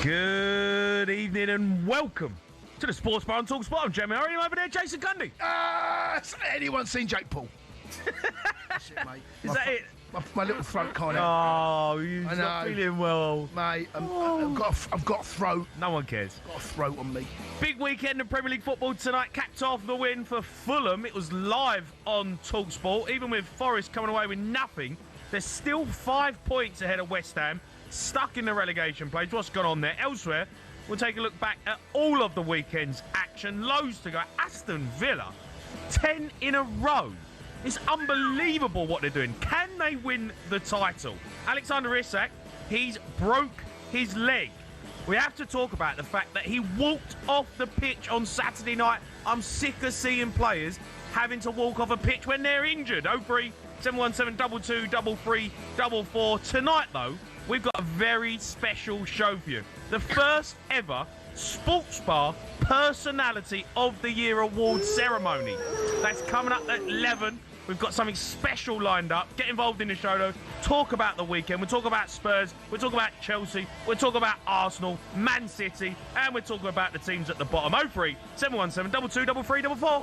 Good evening and welcome to the Sports Bar on talkSPORT. I'm Jamie O'Hara. Over there, Jason Cundy. Has anyone seen Jake Paul? That's it, mate. Is that it? My little throat kind of. Oh, you're not feeling well. Mate, I've got a throat. No one cares. I've got a throat on me. Big weekend of Premier League football tonight. Capped off the win for Fulham. It was live on talkSPORT. Even with Forest coming away with nothing, they're still 5 points ahead of West Ham, stuck in the relegation place. What's gone on there? Elsewhere, we'll take a look back at all of the weekend's action. Loads to go. Aston Villa, 10 in a row. It's unbelievable what they're doing. Can they win the title? Alexander Isak, he's broke his leg. We have to talk about the fact that he walked off the pitch on Saturday night. I'm sick of seeing players having to walk off a pitch when they're injured. 03 717 22 33 44. Tonight, though, we've got a very special show for you. The first ever Sports Bar Personality of the Year Award ceremony. That's coming up at 11. We've got something special lined up. Get involved in the show, though. Talk about the weekend. We'll talk about Spurs. We'll talk about Chelsea. We'll talk about Arsenal, Man City, and we're talking about the teams at the bottom. 03 717 22 33 44.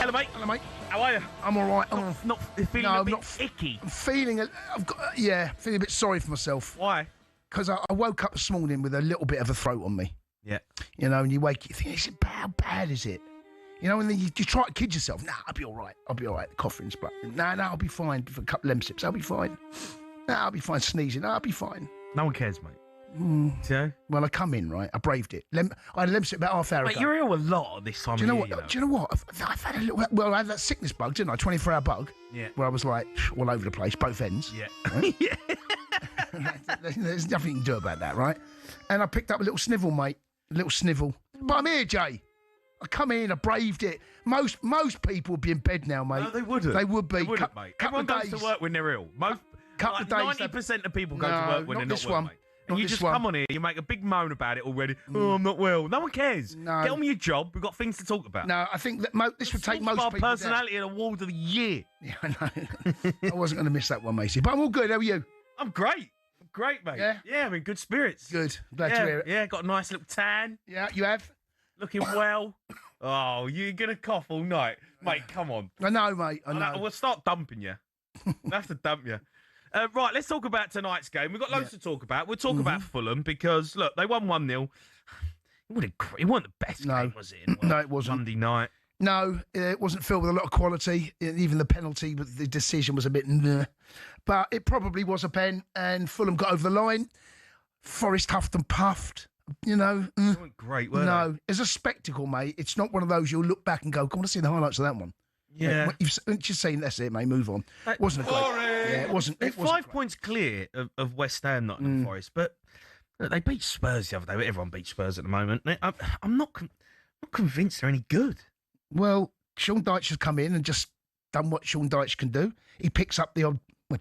Hello, mate. Hello, mate. How are you? I'm all right. Not feeling a bit icky. I'm feeling feeling a bit sorry for myself. Why? Because I woke up this morning with a little bit of a throat on me. Yeah. You know, and you wake, you think, how bad is it? You know, and then you try to kid yourself. Nah, I'll be all right. The coughing's but I'll be fine for a couple of sips. I'll be fine. I'll be fine sneezing. I'll be fine. No one cares, mate. So? Well, I come in, right? I braved it. I had a lemsip about half hour ago. Mate, you're ill a lot this time of year. Do you know what? I've had a little... Well, I had that sickness bug, didn't I? 24-hour bug. Yeah. Where I was like all over the place, both ends. Yeah. Right? Yeah. There's nothing you can do about that, right? And I picked up a little snivel, mate. A little snivel. But I'm here, Jay. I come in, I braved it. Most people would be in bed now, mate. No, they wouldn't. They would be. They wouldn't, mate. Everyone goes to work when they're ill. Couple of days. 90% of people go to work when they're not well, mate. And you just come on here, you make a big moan about it already. Oh, I'm not well. No one cares. No. Get on with your job. We've got things to talk about. No, I think that this would take most people Personality and Award of the Year. Yeah, I know. I wasn't going to miss that one, Macy. But I'm all good. How are you? I'm great. Great, mate. Yeah? Yeah, I'm in good spirits. Good. Glad to hear it. Yeah, got a nice little tan. Yeah, you have? Looking well. Oh, you're going to cough all night. Mate, come on. I know, mate. I know. We'll start dumping you. We'll have to dump you. Right, let's talk about tonight's game. We've got loads to talk about. We'll talk about Fulham because, look, they won 1-0. It wasn't the best game, was it? No, it wasn't. Monday night. No, it wasn't filled with a lot of quality. Even the penalty, but the decision was a bit... but it probably was a pen, and Fulham got over the line. Forest huffed and puffed. You know, They weren't great, were no, it's a spectacle, mate. It's not one of those you'll look back and go, "I want to see the highlights of that one." they? Yeah. You've just seen that's it, mate. Move on. It wasn't a great. Yeah, it wasn't. They're It wasn't 5 great. points clear of West Ham, Nottingham Forest, but look, they beat Spurs the other day. Everyone beats Spurs at the moment. I'm not convinced they're any good. Well, Sean Dyche has come in and just done what Sean Dyche can do. He picks up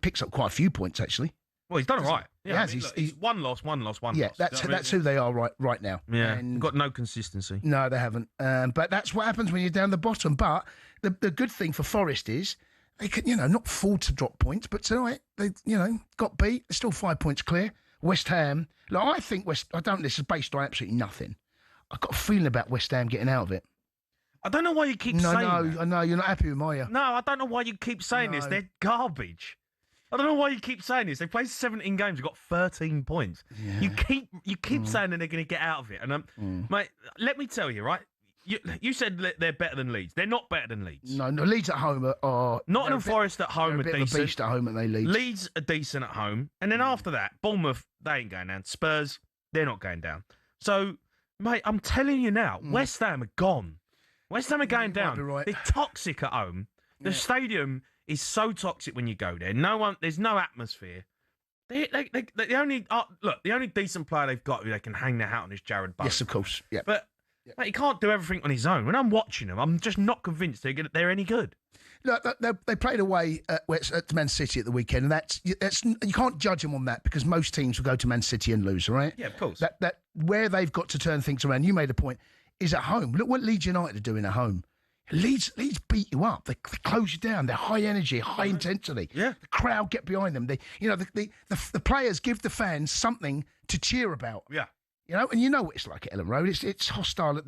picks up quite a few points actually. Well, he's done all right. He has. He's one loss, one loss. Yeah, loss. that's who they are right now. Yeah, And got no consistency. no, they haven't. But that's what happens when you're down the bottom. But the good thing for Forest is they can, not afford to drop points. But tonight they, got beat. They're still 5 points clear. West Ham. Look, I think this is based on absolutely nothing. I've got a feeling about West Ham getting out of it. I don't know why you keep saying that. I know you're not happy with me, are you? No, I don't know why you keep saying this. They're garbage. I don't know why you keep saying this. They played 17 games, got 13 points. Yeah. You keep saying that they're going to get out of it. And mate, let me tell you, right? You said they're better than Leeds. They're not better than Leeds. No, Leeds at home are Nottingham Forest at home are decent. decent. A beast at home, and they Leeds. Leeds are decent at home, and then after that, Bournemouth they ain't going down. Spurs they're not going down. So, mate, I'm telling you now, West Ham are gone. West Ham are going down. Right. They're toxic at home. The stadium is so toxic when you go there. There's no atmosphere. The only decent player they've got who they can hang their hat on is Jared Bowen. Yes, of course. Yeah, but mate, he can't do everything on his own. When I'm watching them, I'm just not convinced they're any good. Look, they played away at Man City at the weekend, and that's you can't judge them on that because most teams will go to Man City and lose, all right? Yeah, of course. That where they've got to turn things around. You made a point. Is at home. Look what Leeds United are doing at home. Leeds beat you up. They close you down. They're high energy, high intensity. Yeah. The crowd get behind them. The players give the fans something to cheer about. Yeah. And you know what it's like at Ellen Road. It's hostile. It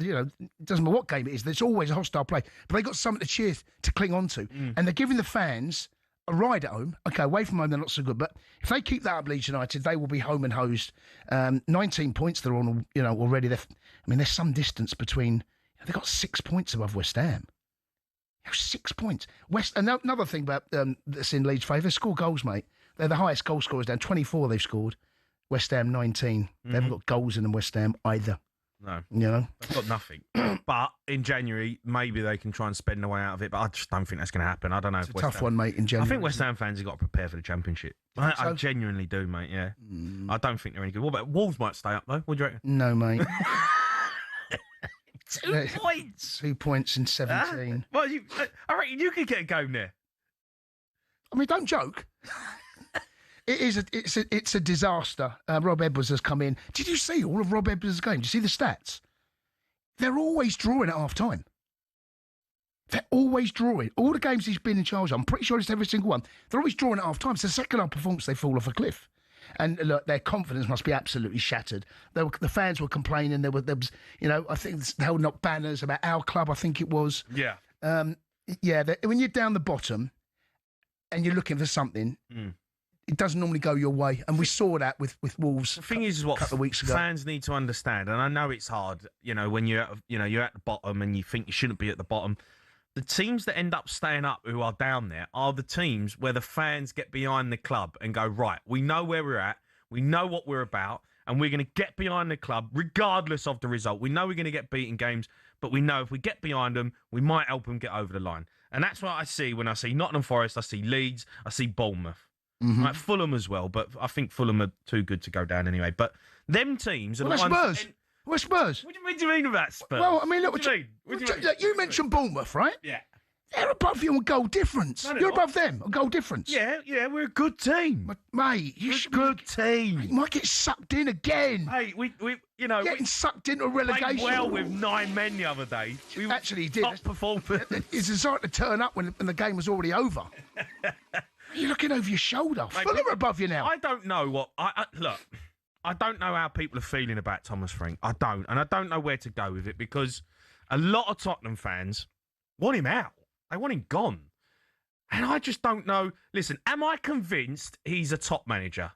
doesn't matter what game it is. There's always a hostile play. But they got something to cling on to, and they're giving the fans a ride at home. Okay, away from home they're not so good, but if they keep that up, Leeds United, they will be home and hosed. 19 points they're on. Already. There's some distance between. They've got 6 points above West Ham. 6 points. Another thing about that's in Leeds' favour, they score goals, mate. They're the highest goal scorers down. 24 they've scored. West Ham 19. They haven't got goals in them, West Ham either. No. They've got nothing. But in January, maybe they can try and spend their way out of it. But I just don't think that's going to happen. I don't know. It's a tough one, mate, in January. I think West Ham fans have got to prepare for the Championship. I genuinely do, mate, yeah. I don't think they're any good. What about Wolves might stay up, though? What do you reckon? No, mate. 2 points. 2 points in 17. Well, I reckon you could get a game there. Don't joke. It's a disaster. Rob Edwards has come in. Did you see all of Rob Edwards' games? Did you see the stats? They're always drawing at half time. They're always drawing. All the games he's been in charge of, I'm pretty sure it's every single one. They're always drawing at half time. It's the second half performance they fall off a cliff. And look, their confidence must be absolutely shattered. The fans were complaining. There was, I think they held up banners about our club. I think it was. Yeah. When you're down the bottom and you're looking for something, it doesn't normally go your way. And we saw that with Wolves. The thing is, what a couple of weeks ago. Fans need to understand, and I know it's hard. When you're at the bottom and you think you shouldn't be at the bottom. The teams that end up staying up who are down there are the teams where the fans get behind the club and go, right, we know where we're at, we know what we're about, and we're going to get behind the club regardless of the result. We know we're going to get beaten games, but we know if we get behind them, we might help them get over the line. And that's what I see when I see Nottingham Forest, I see Leeds, I see Bournemouth. Right, Fulham as well, but I think Fulham are too good to go down anyway. But them teams are the ones... Spurs. We're Spurs. What do you mean about Spurs? Well, what do you mean? You mentioned Bournemouth, right? Yeah. They're above you on goal difference. No, You're above them on goal difference. Yeah, we're a good team. Mate, we're a good team. You might get sucked in again. Hey, we getting sucked into a relegation. Played well with 9 men the other day. We actually did. Top performance. It's decided to turn up when the game was already over. You're looking over your shoulder. Mate, Fulham are above you now. I don't know what... Look, I don't know how people are feeling about Thomas Frank. I don't. And I don't know where to go with it because a lot of Tottenham fans want him out. They want him gone. And I just don't know. Listen, am I convinced he's a top manager?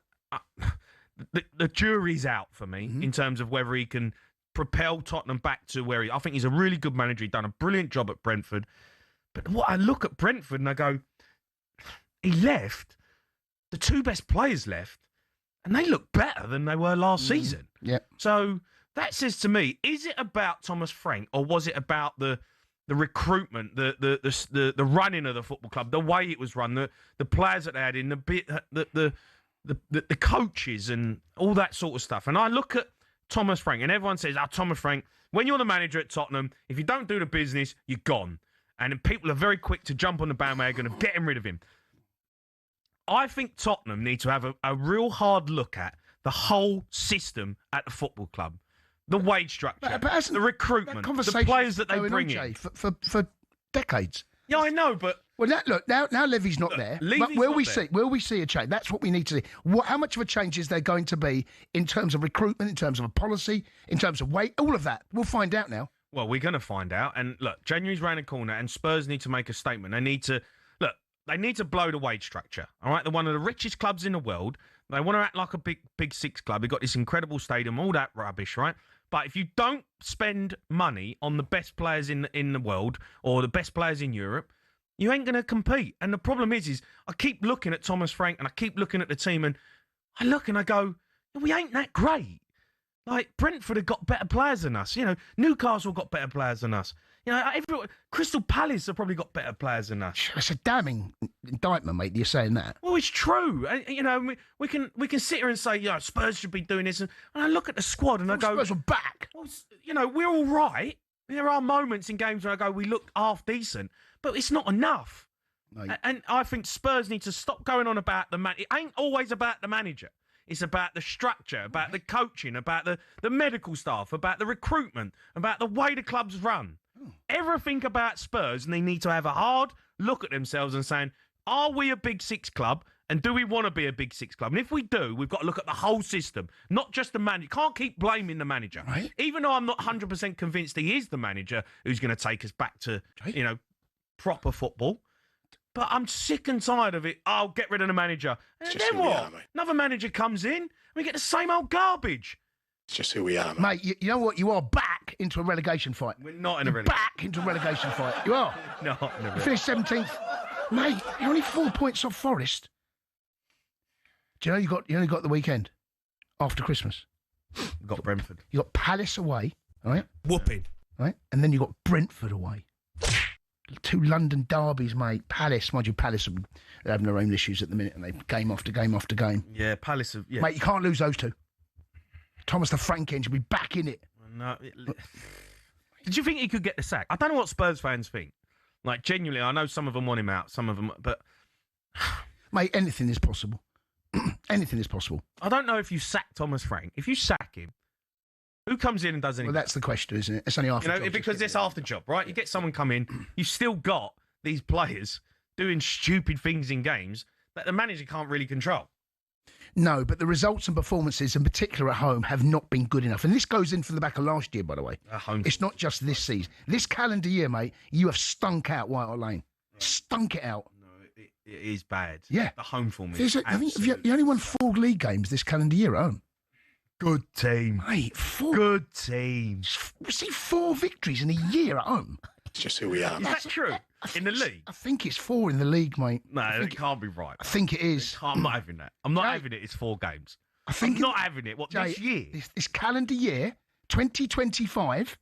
The jury's out for me in terms of whether he can propel Tottenham back to where I think he's a really good manager. He's done a brilliant job at Brentford. But what I look at Brentford and I go, he left the two best players left, and they look better than they were last season. Yeah. So that says to me, is it about Thomas Frank, or was it about the recruitment, the running of the football club, the way it was run, the players that they had in, the coaches and all that sort of stuff? And I look at Thomas Frank, and everyone says, Thomas Frank, when you're the manager at Tottenham, if you don't do the business, you're gone. And people are very quick to jump on the bandwagon of getting rid of him. I think Tottenham need to have a real hard look at the whole system at the football club. The wage structure, the recruitment, the players that they bring in. For decades. Yeah, I know, but... Well, now Levy's not there. Levy's will not we see a change? That's what we need to see. How much of a change is there going to be in terms of recruitment, in terms of a policy, in terms of weight, all of that? We'll find out now. Well, we're going to find out. And look, January's round the corner, and Spurs need to make a statement. They need to blow the wage structure. All right, they're one of the richest clubs in the world. They want to act like a big six club. They've got this incredible stadium, all that rubbish, right? But if you don't spend money on the best players in the world or the best players in Europe, you ain't going to compete. And the problem is I keep looking at Thomas Frank and I keep looking at the team, and I look and I go, we ain't that great. Like, Brentford have got better players than us. You know, Newcastle got better players than us. You know, Crystal Palace have probably got better players than us. It's a damning indictment, mate. You're saying that. Well, it's true. You know, we can sit here and say, Spurs should be doing this, and I look at the squad and I go, Spurs are back. Well, you know, we're all right. There are moments in games where I go, we look half decent, but it's not enough. No. And I think Spurs need to stop going on about the man. It ain't always about the manager. It's about the structure, about the coaching, about the medical staff, about the recruitment, about the way the club's run. Everything about Spurs, and they need to have a hard look at themselves and saying, are we a big six club, and do we want to be a big six club? And if we do, we've got to look at the whole system, not just the manager. Can't keep blaming the manager. Right. Even though I'm not 100% convinced he is the manager who's going to take us back to, proper football. But I'm sick and tired of it. I'll get rid of the manager. And then what? Another manager comes in, and we get the same old garbage. It's just who we are, mate. Mate, you know what? You are back into a relegation fight. We're not in a relegation. Back into a relegation fight. You are. Not in a relegation. You finished 17th. Mate, you're only 4 points off Forest. Do you know you only got the weekend after Christmas? You got Brentford. You got Palace away, right? Whooping. Right? And then you got Brentford away. Two London derbies, mate. Palace, mind you, Palace are having their own issues at the minute, and they game after game after game. Yeah, Palace. Yeah. Mate, you can't lose those two. Thomas the Frank Engine will be back in it. No. Did you think he could get the sack? I don't know what Spurs fans think. Like, genuinely, I know some of them want him out, some of them, but... Mate, anything is possible. Anything is possible. I don't know if you sack Thomas Frank. If you sack him, who comes in and does anything? Well, that's the question, isn't it? It's only half the job. Because it's half the job, right? You get someone come in, you've still got these players doing stupid things in games that the manager can't really control. No, but the results and performances, in particular at home, have not been good enough. And this goes in for the back of last year, by the way. It's not just this season. This calendar year, mate, you have stunk out White Hart Lane. Right. Stunk it out. No, it is bad. Yeah. The home form is I think you only won 4 league games this calendar year at home. Good team. Mate, 4. Good team. See, 4 victories in a year at home. It's just who we are. Is that true? In the league? I think it's 4 in the league, mate. No, it can't be right. I think it is. I'm not having that. I'm not having it. It's 4 games. I'm not having it. What, Jay, this year? This calendar year, 2025,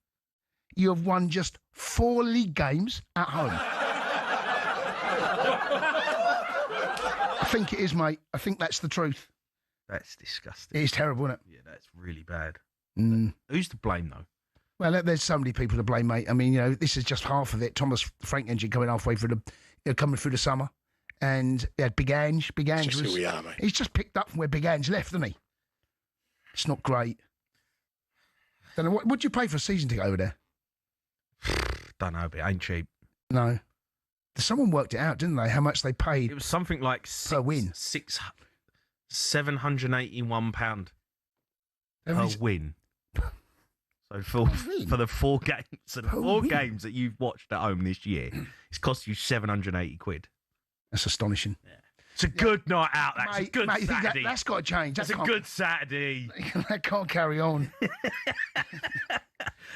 you have won just 4 league games at home. I think it is, mate. I think that's the truth. That's disgusting. It is terrible, isn't it? Yeah, that's really bad. Mm. Who's to blame, though? Well, there's so many people to blame, mate. I mean, this is just half of it. Thomas Frank Engine coming halfway through coming through the summer. And they had Big Ange. Big Ange just who we are, mate. He's just picked up from where Big Ange left, hasn't he? It's not great. Don't know, what do you pay for a season ticket over there? Don't know, but it ain't cheap. No. Someone worked it out, didn't they? How much they paid? It was something like per win. £781 per win. So for the 4 games, games that you've watched at home this year, it's cost you £780. That's astonishing. Yeah. It's a good night out. That's a good Saturday. That's got to change. That's a good Saturday. That can't carry on.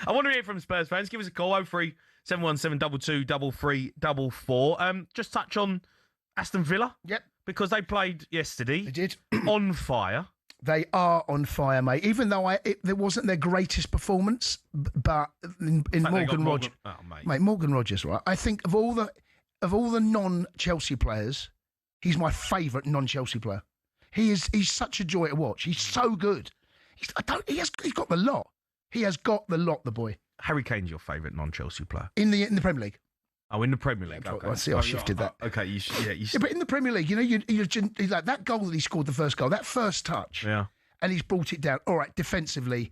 I want to hear from Spurs fans. Give us a call, 03 717 22 33 44. Just touch on Aston Villa. Yep. because they played yesterday. They did. On fire. They are on fire, mate. Even though it wasn't their greatest performance, but in Morgan Rogers, mate, Morgan Rogers, right? I think of all the non-Chelsea players, he's my favourite non-Chelsea player. He's such a joy to watch. He's so good. He's got the lot. He has got the lot, the boy. Harry Kane's your favourite non-Chelsea player in the Premier League. Oh, in the Premier League. Okay. I see. I shifted that. Okay, yeah, but in the Premier League, you like that goal that he scored, the first goal, that first touch. Yeah. And he's brought it down. All right, defensively,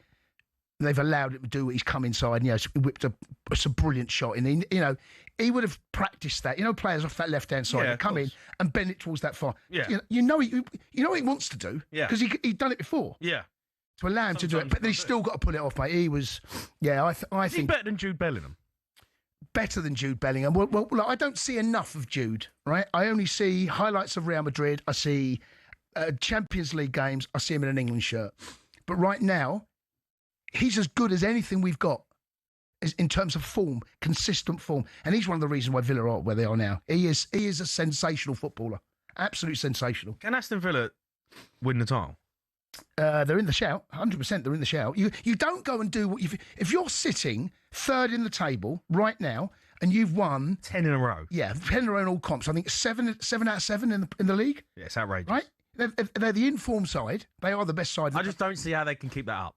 they've allowed him to do what he's come inside. And, whipped a brilliant shot. And he would have practiced that. Players off that left-hand side come in and bend it towards that far. Yeah. You know what he wants to do. Yeah. Because he'd done it before. Yeah. To allow him to do it, but he's still got to pull it off, mate. He was, I think he's better than Jude Bellingham. Better than Jude Bellingham. Well, look, I don't see enough of Jude, right? I only see highlights of Real Madrid. I see Champions League games. I see him in an England shirt. But right now, he's as good as anything we've got in terms of form, consistent form. And he's one of the reasons why Villa are where they are now. He is a sensational footballer. Absolutely sensational. Can Aston Villa win the title? They're in the shout, 100%. They're in the shout. You don't go and do what if you're sitting third in the table right now and you've won 10 in a row. Yeah, 10 in a row in all comps. I think seven out of 7 in the league. Yeah, it's outrageous. Right? They're the informed side. They are the best side. I just don't see how they can keep that up.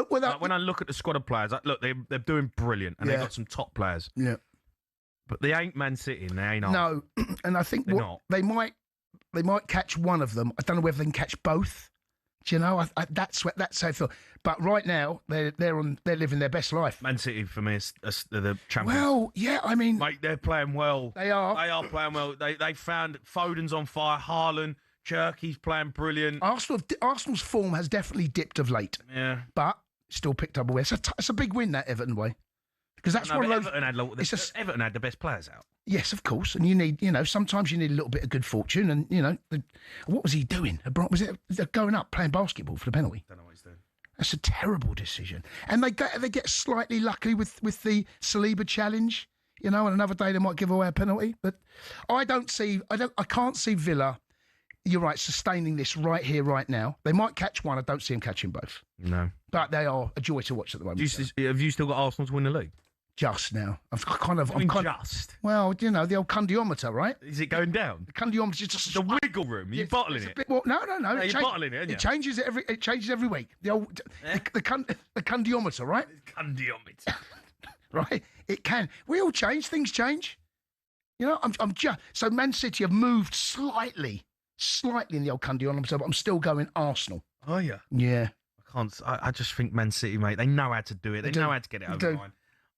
Well, when I look at the squad of players, look, they're doing brilliant and they've got some top players. Yeah, but they ain't Man City. They ain't. No, and I think they might catch one of them. I don't know whether they can catch both. Do you know? That's how I feel. But right now, they're living their best life. Man City for me is the champions. Well, yeah, I mean, mate, they're playing well. They are. They are playing well. They found Foden's on fire. Haaland, Cherky's playing brilliant. Arsenal's form has definitely dipped of late. Yeah, but still picked up a win. It's a big win, that Everton way, because that's one of those. Everton had the best players out. Yes, of course, and you need, sometimes you need a little bit of good fortune, and what was he doing? Was it going up playing basketball for the penalty? Don't know what he's doing. That's a terrible decision, and they get slightly lucky with the Saliba challenge, and another day they might give away a penalty. But I can't see Villa. You're right, sustaining this right here, right now. They might catch one. I don't see them catching both. No, but they are a joy to watch at the moment. Have you still got Arsenal to win the league? Just now. I'm just. Well, the old cundiometer, right? Is it going down? The cundiometer is just the wiggle room. Are you bottling it? No. You're bottling it, aren't you? It changes every week. The old the cundiometer, right? Cundiometer. Right? It can. We all change. Things change. I'm just so Man City have moved slightly in the old cundiometer, but I'm still going Arsenal. Are you? Yeah. I just think Man City, mate. They know how to do it. They know how to get it over the line.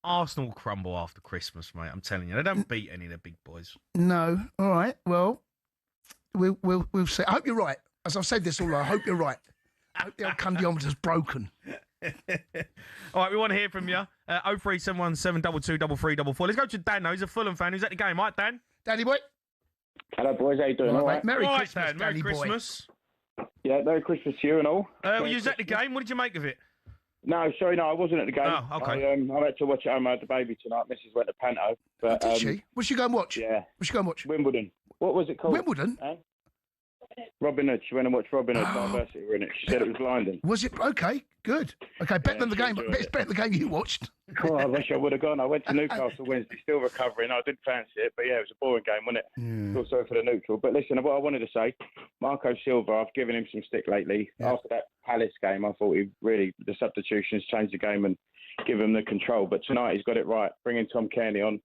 Arsenal will crumble after Christmas, mate. I'm telling you, they don't beat any of the big boys. No. All right. Well, we'll see. I hope you're right. As I've said this all, I hope you're right. I hope the old cundiometer's broken. All right, we want to hear from you. 03717 223344. Let's go to Dan. Now he's a Fulham fan. Who's at the game, right, Dan? Danny boy. Hello, boys. How you doing? All right. Merry Christmas, Dan. Merry Christmas. Yeah, Merry Christmas to you and all. Were you at the game? What did you make of it? No, sorry, I wasn't at the game. Oh, okay. I had to watch it home. I had the baby tonight. Mrs. went to Panto. But, did she? What'd she go and watch? Yeah. What'd she go and watch? Wimbledon. What was it called? Wimbledon? Robin Hood. She went and watched Robin Hood. Diversity were in it. She said it was blinding. Was it? Okay, good. Okay, better than the game. It's better than the game you watched. Oh, I wish I would have gone. I went to Newcastle Wednesday, still recovering. I didn't fancy it, but yeah, it was a boring game, wasn't it? Feel sorry for the neutral. But listen, what I wanted to say, Marco Silva, I've given him some stick lately. Yeah. After that Palace game, I thought the substitutions changed the game and give him the control. But tonight he's got it right, bringing Tom Kearney on.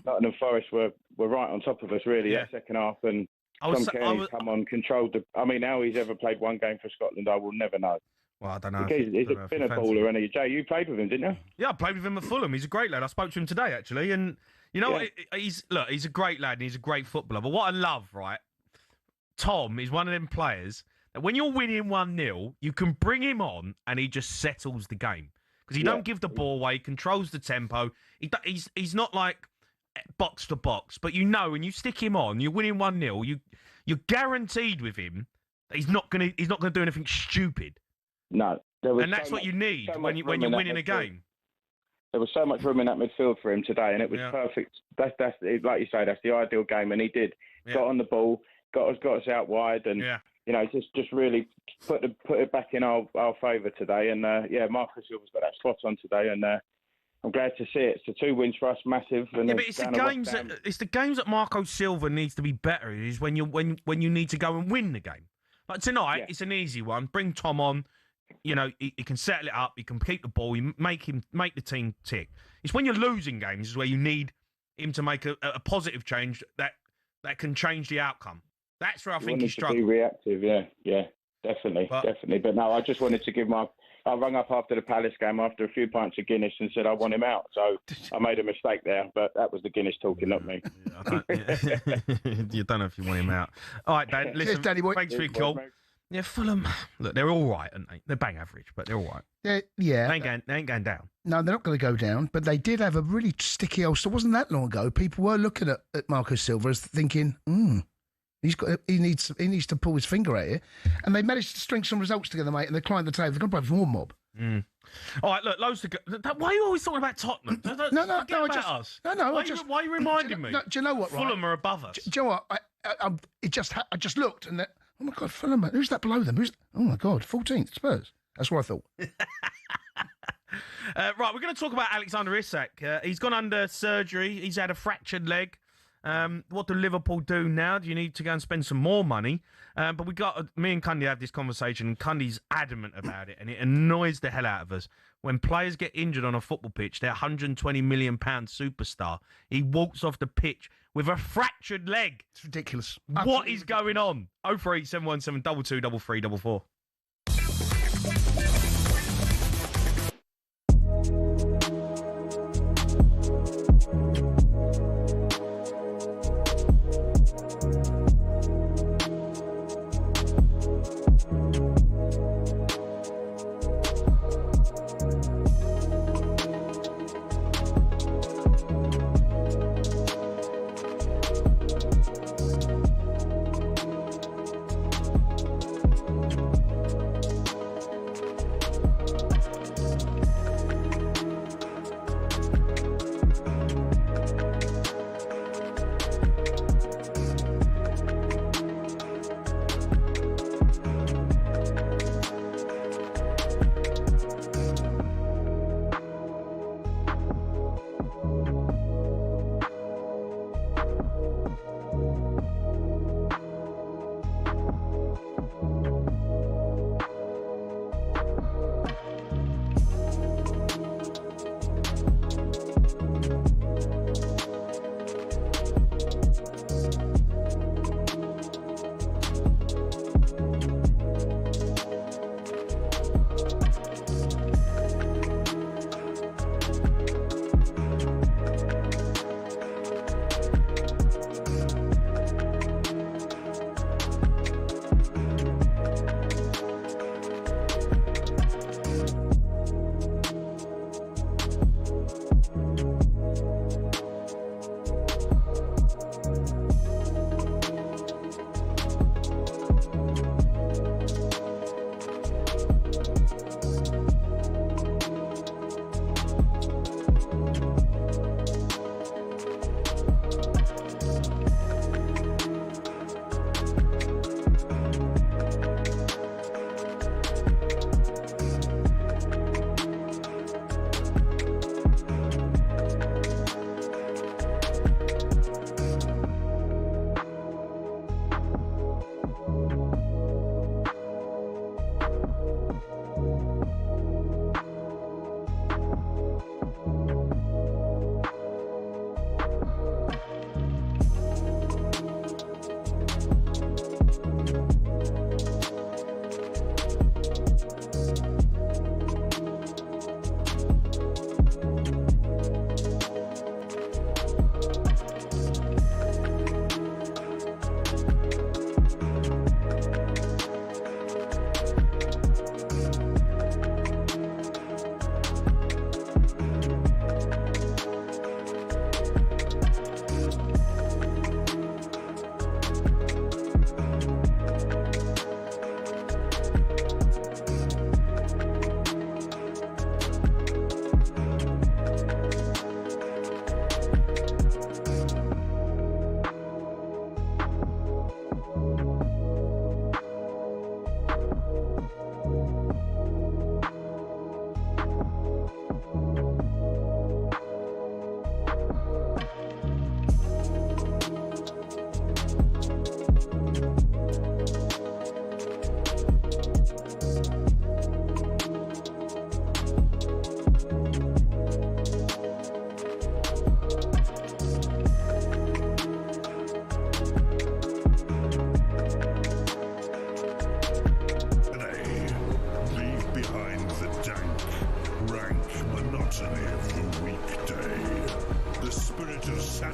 Nottingham Forest were right on top of us, really, that second half. And Tom Kearney's come on, controlled how he's ever played one game for Scotland, I will never know. Well, I don't know. He's been a baller, and Jay, you played with him, didn't you? Yeah, I played with him at Fulham. He's a great lad. I spoke to him today, actually, and he's a great lad and he's a great footballer. But what I love, right, Tom is one of them players that when you're winning 1-0, you can bring him on and he just settles the game because he don't give the ball away. He controls the tempo. He's not like box to box, but when you stick him on, you're winning 1-0. You're guaranteed with him that he's not gonna do anything stupid. No, and that's what you need when you're winning a game. There was so much room in that midfield for him today, and it was perfect. That's like you say, that's the ideal game, and he did. Got on the ball, got us out wide, and just really put it back in our favour today. And Marco Silva's got that spot on today, and I'm glad to see it. So 2 wins for us, massive. And but it's the games that Marco Silva needs to be better. Is when you need to go and win the game. Like tonight, it's an easy one. Bring Tom on. You know, he can settle it up. He can keep the ball. You make the team tick. It's when you're losing games is where you need him to make a positive change that can change the outcome. That's where I think he struggled. To be reactive, yeah, definitely. But no, I just wanted to give I rang up after the Palace game after a few pints of Guinness and said I want him out. So I made a mistake there, but that was the Guinness talking, not me. You don't know if you want him out. All right, Dan. Listen, Danny boy. Thanks for your call. Yeah, Fulham. Look, they're all right, aren't they? They're bang average, but they're all right. They ain't going down. No, they're not going to go down. But they did have a really sticky Ulster. Wasn't that long ago? People were looking at Marco Silva as thinking, he needs to pull his finger out here. And they managed to string some results together, mate. And they climbed the table. They're going to play for more mob. All right, look, loads to go. Why are you always talking about Tottenham? Why are you reminding me? Do you know what? Fulham are above us. Do you know what? I just looked and. Oh, my God, Fulham, who's that below them? Oh, my God, 14th, Spurs. That's what I thought. Right, we're going to talk about Alexander Isak. He's gone under surgery. He's had a fractured leg. What do Liverpool do now? Do you need to go and spend some more money? But me and Cundy have this conversation, and Cundy's adamant about it, and it annoys the hell out of us. When players get injured on a football pitch, they're £120 million superstar. He walks off the pitch with a fractured leg. It's ridiculous. What is going on? 03717 22 33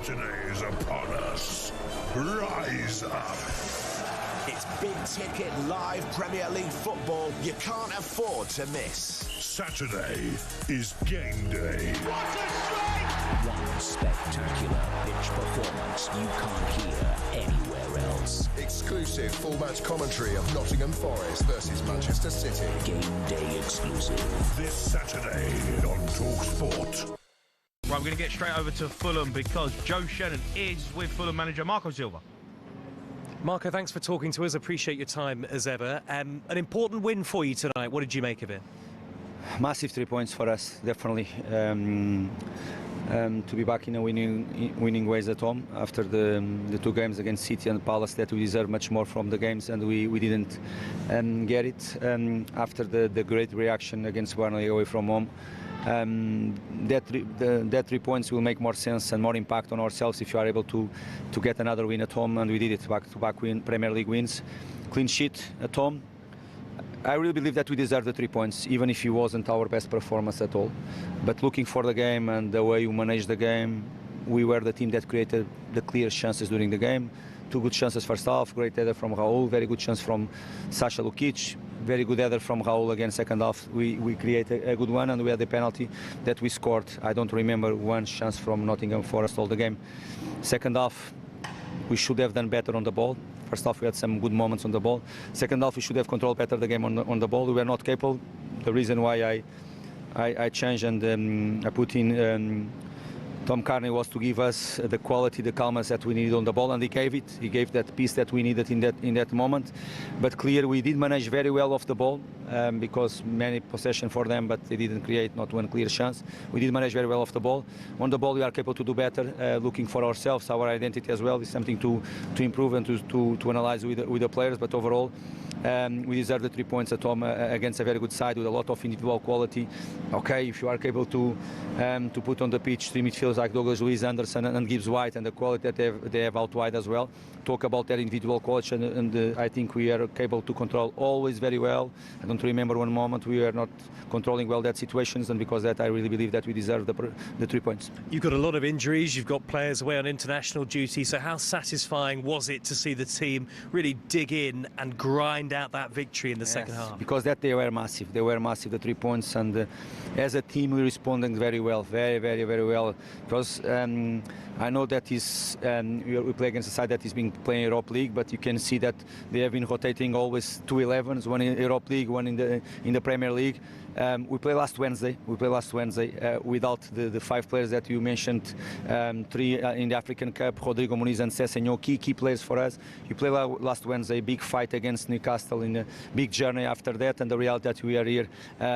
Saturday is upon us. Rise up. It's big-ticket live Premier League football you can't afford to miss. Saturday is game day. What a strike! One spectacular pitch performance you can't hear anywhere else. Exclusive full-match commentary of Nottingham Forest versus Manchester City. Game day exclusive. This Saturday on talkSPORT. Right, we're going to get straight over to Fulham because Joe Shannon is with Fulham manager Marco Silva. Marco, thanks for talking to us. Appreciate your time as ever. An important win for you tonight. What did you make of it? Massive 3 points for us, definitely. To be back in a winning ways at home after the two games against City and Palace that we deserve much more from the games and we didn't get it after the great reaction against Burnley away from home. That 3 points will make more sense and more impact on ourselves if you are able to get another win at home, and we did it, back-to-back Premier League wins, clean sheet at home. I really believe that we deserve the 3 points, even if it wasn't our best performance at all. But looking for the game and the way you manage the game, we were the team that created the clear chances during the game. 2 good chances first half, great header from Raul, very good chance from Sasha Lukic, very good header from Raul again second half. We created a good one and we had the penalty that we scored. I don't remember one chance from Nottingham Forest all the game. Second half, we should have done better on the ball. First half we had some good moments on the ball. Second half we should have controlled better the game on the ball. We were not capable. The reason why I changed and I put in Tom Carney was to give us the quality, the calmness that we needed on the ball, and he gave it. He gave that peace that we needed in that moment. But clear, we did manage very well off the ball because many possession for them, but they didn't create not one clear chance. We did manage very well off the ball. On the ball, we are capable to do better. Looking for ourselves, our identity as well is something to improve and to analyze with the players. But overall, we deserve the 3 points at home against a very good side with a lot of individual quality. Okay, if you are capable to put on the pitch 3 midfielders like Douglas Luiz, Anderson and Gibbs White, and the quality that they have out wide as well, talk about their individual quality, and I think we are capable to control always very well. I don't remember one moment we are not controlling well that situations, and because of that I really believe that we deserve the 3 points. You've got a lot of injuries, you've got players away on international duty, so how satisfying was it to see the team really dig in and grind out that victory in the second half? Because that they were massive, the 3 points, and as a team we responded very well, very well, because I know that we play against a side that is being playing Europa League, but you can see that they have been rotating always 2 11s, one in Europa League, one in the Premier League. We played last Wednesday without the 5 players that you mentioned, 3 in the African Cup, Rodrigo Muniz and Sessegnon, key players for us. You played last Wednesday, big fight against Newcastle in a big journey after that, and the reality that we are here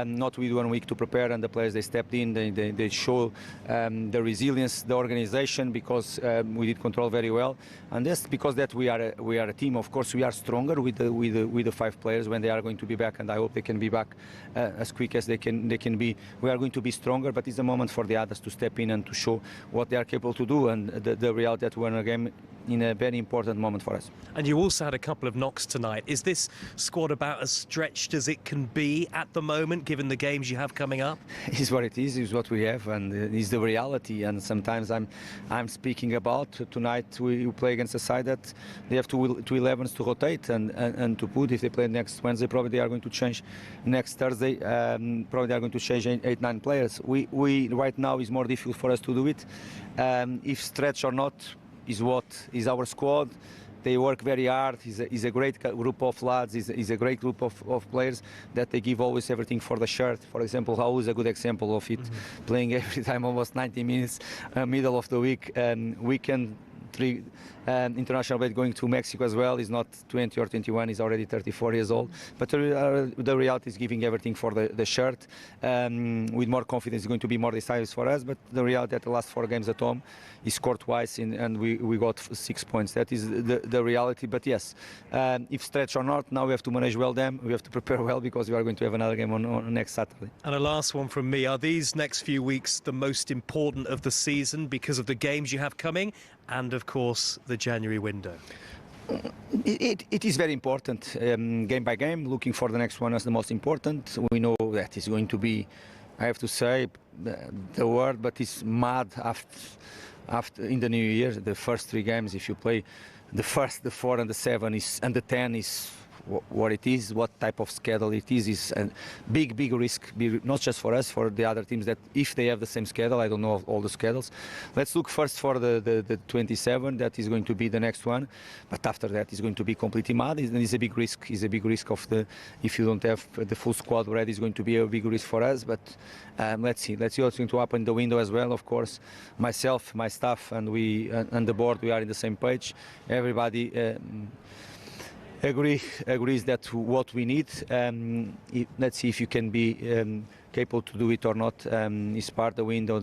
not with 1 week to prepare, and the players they stepped in, they show the resilience, the organization, because we did control very well, and that's because that we are a team. Of course we are stronger with the 5 players when they are going to be back, and I hope they can be back as quick as they can be. We are going to be stronger, but it's a moment for the others to step in and to show what they are capable to do, and the reality that we're in a game in a very important moment for us. And you also had a couple of knocks tonight. Is this squad about as stretched as it can be at the moment, given the games you have coming up? It's what it is what we have, and it's the reality. And sometimes I'm speaking about tonight we play against a side that they have 2 11s to rotate and to put. If they play next Wednesday, probably they are going to change. Next Thursday, probably they are going to change 8, 9 players. We right now is more difficult for us to do it. If stretch or not is what is our squad. They work very hard. He's a great group of lads. He's a great group of players that they give always everything for the shirt. For example, Haaaaas is a good example of it. Playing every time almost 90 minutes, middle of the week, weekend. 3 international break, going to Mexico as well. He's not 20 or 21, he's already 34 years old. But the reality is giving everything for the shirt. With more confidence, it's going to be more decisive for us. But the reality that the last 4 games at home, he scored twice and we got 6 points. That is the reality. But yes, if stretch or not, now we have to manage well them. We have to prepare well because we are going to have another game on next Saturday. And a last one from me. Are these next few weeks the most important of the season because of the games you have coming and, of course, the January window? It is very important, game by game, looking for the next one as the most important. We know that it's going to be, I have to say the word, but it's mad after in the new year, the first 3 games, if you play the first, the 4 and the 7 and the 10 is what it is, what type of schedule it is a big risk, not just for us, for the other teams that if they have the same schedule. I don't know all the schedules. Let's look first for the 27. That is going to be the next one, but after that is going to be completely mad. It's a big risk. It's a big risk of if you don't have the full squad ready, it's going to be a big risk for us. But let's see what's going to happen in the window as well. Of course, myself, my staff, and the board, we are in the same page. Everybody agrees that what we need. Let's see if you can be capable to do it or not. It's part of the window.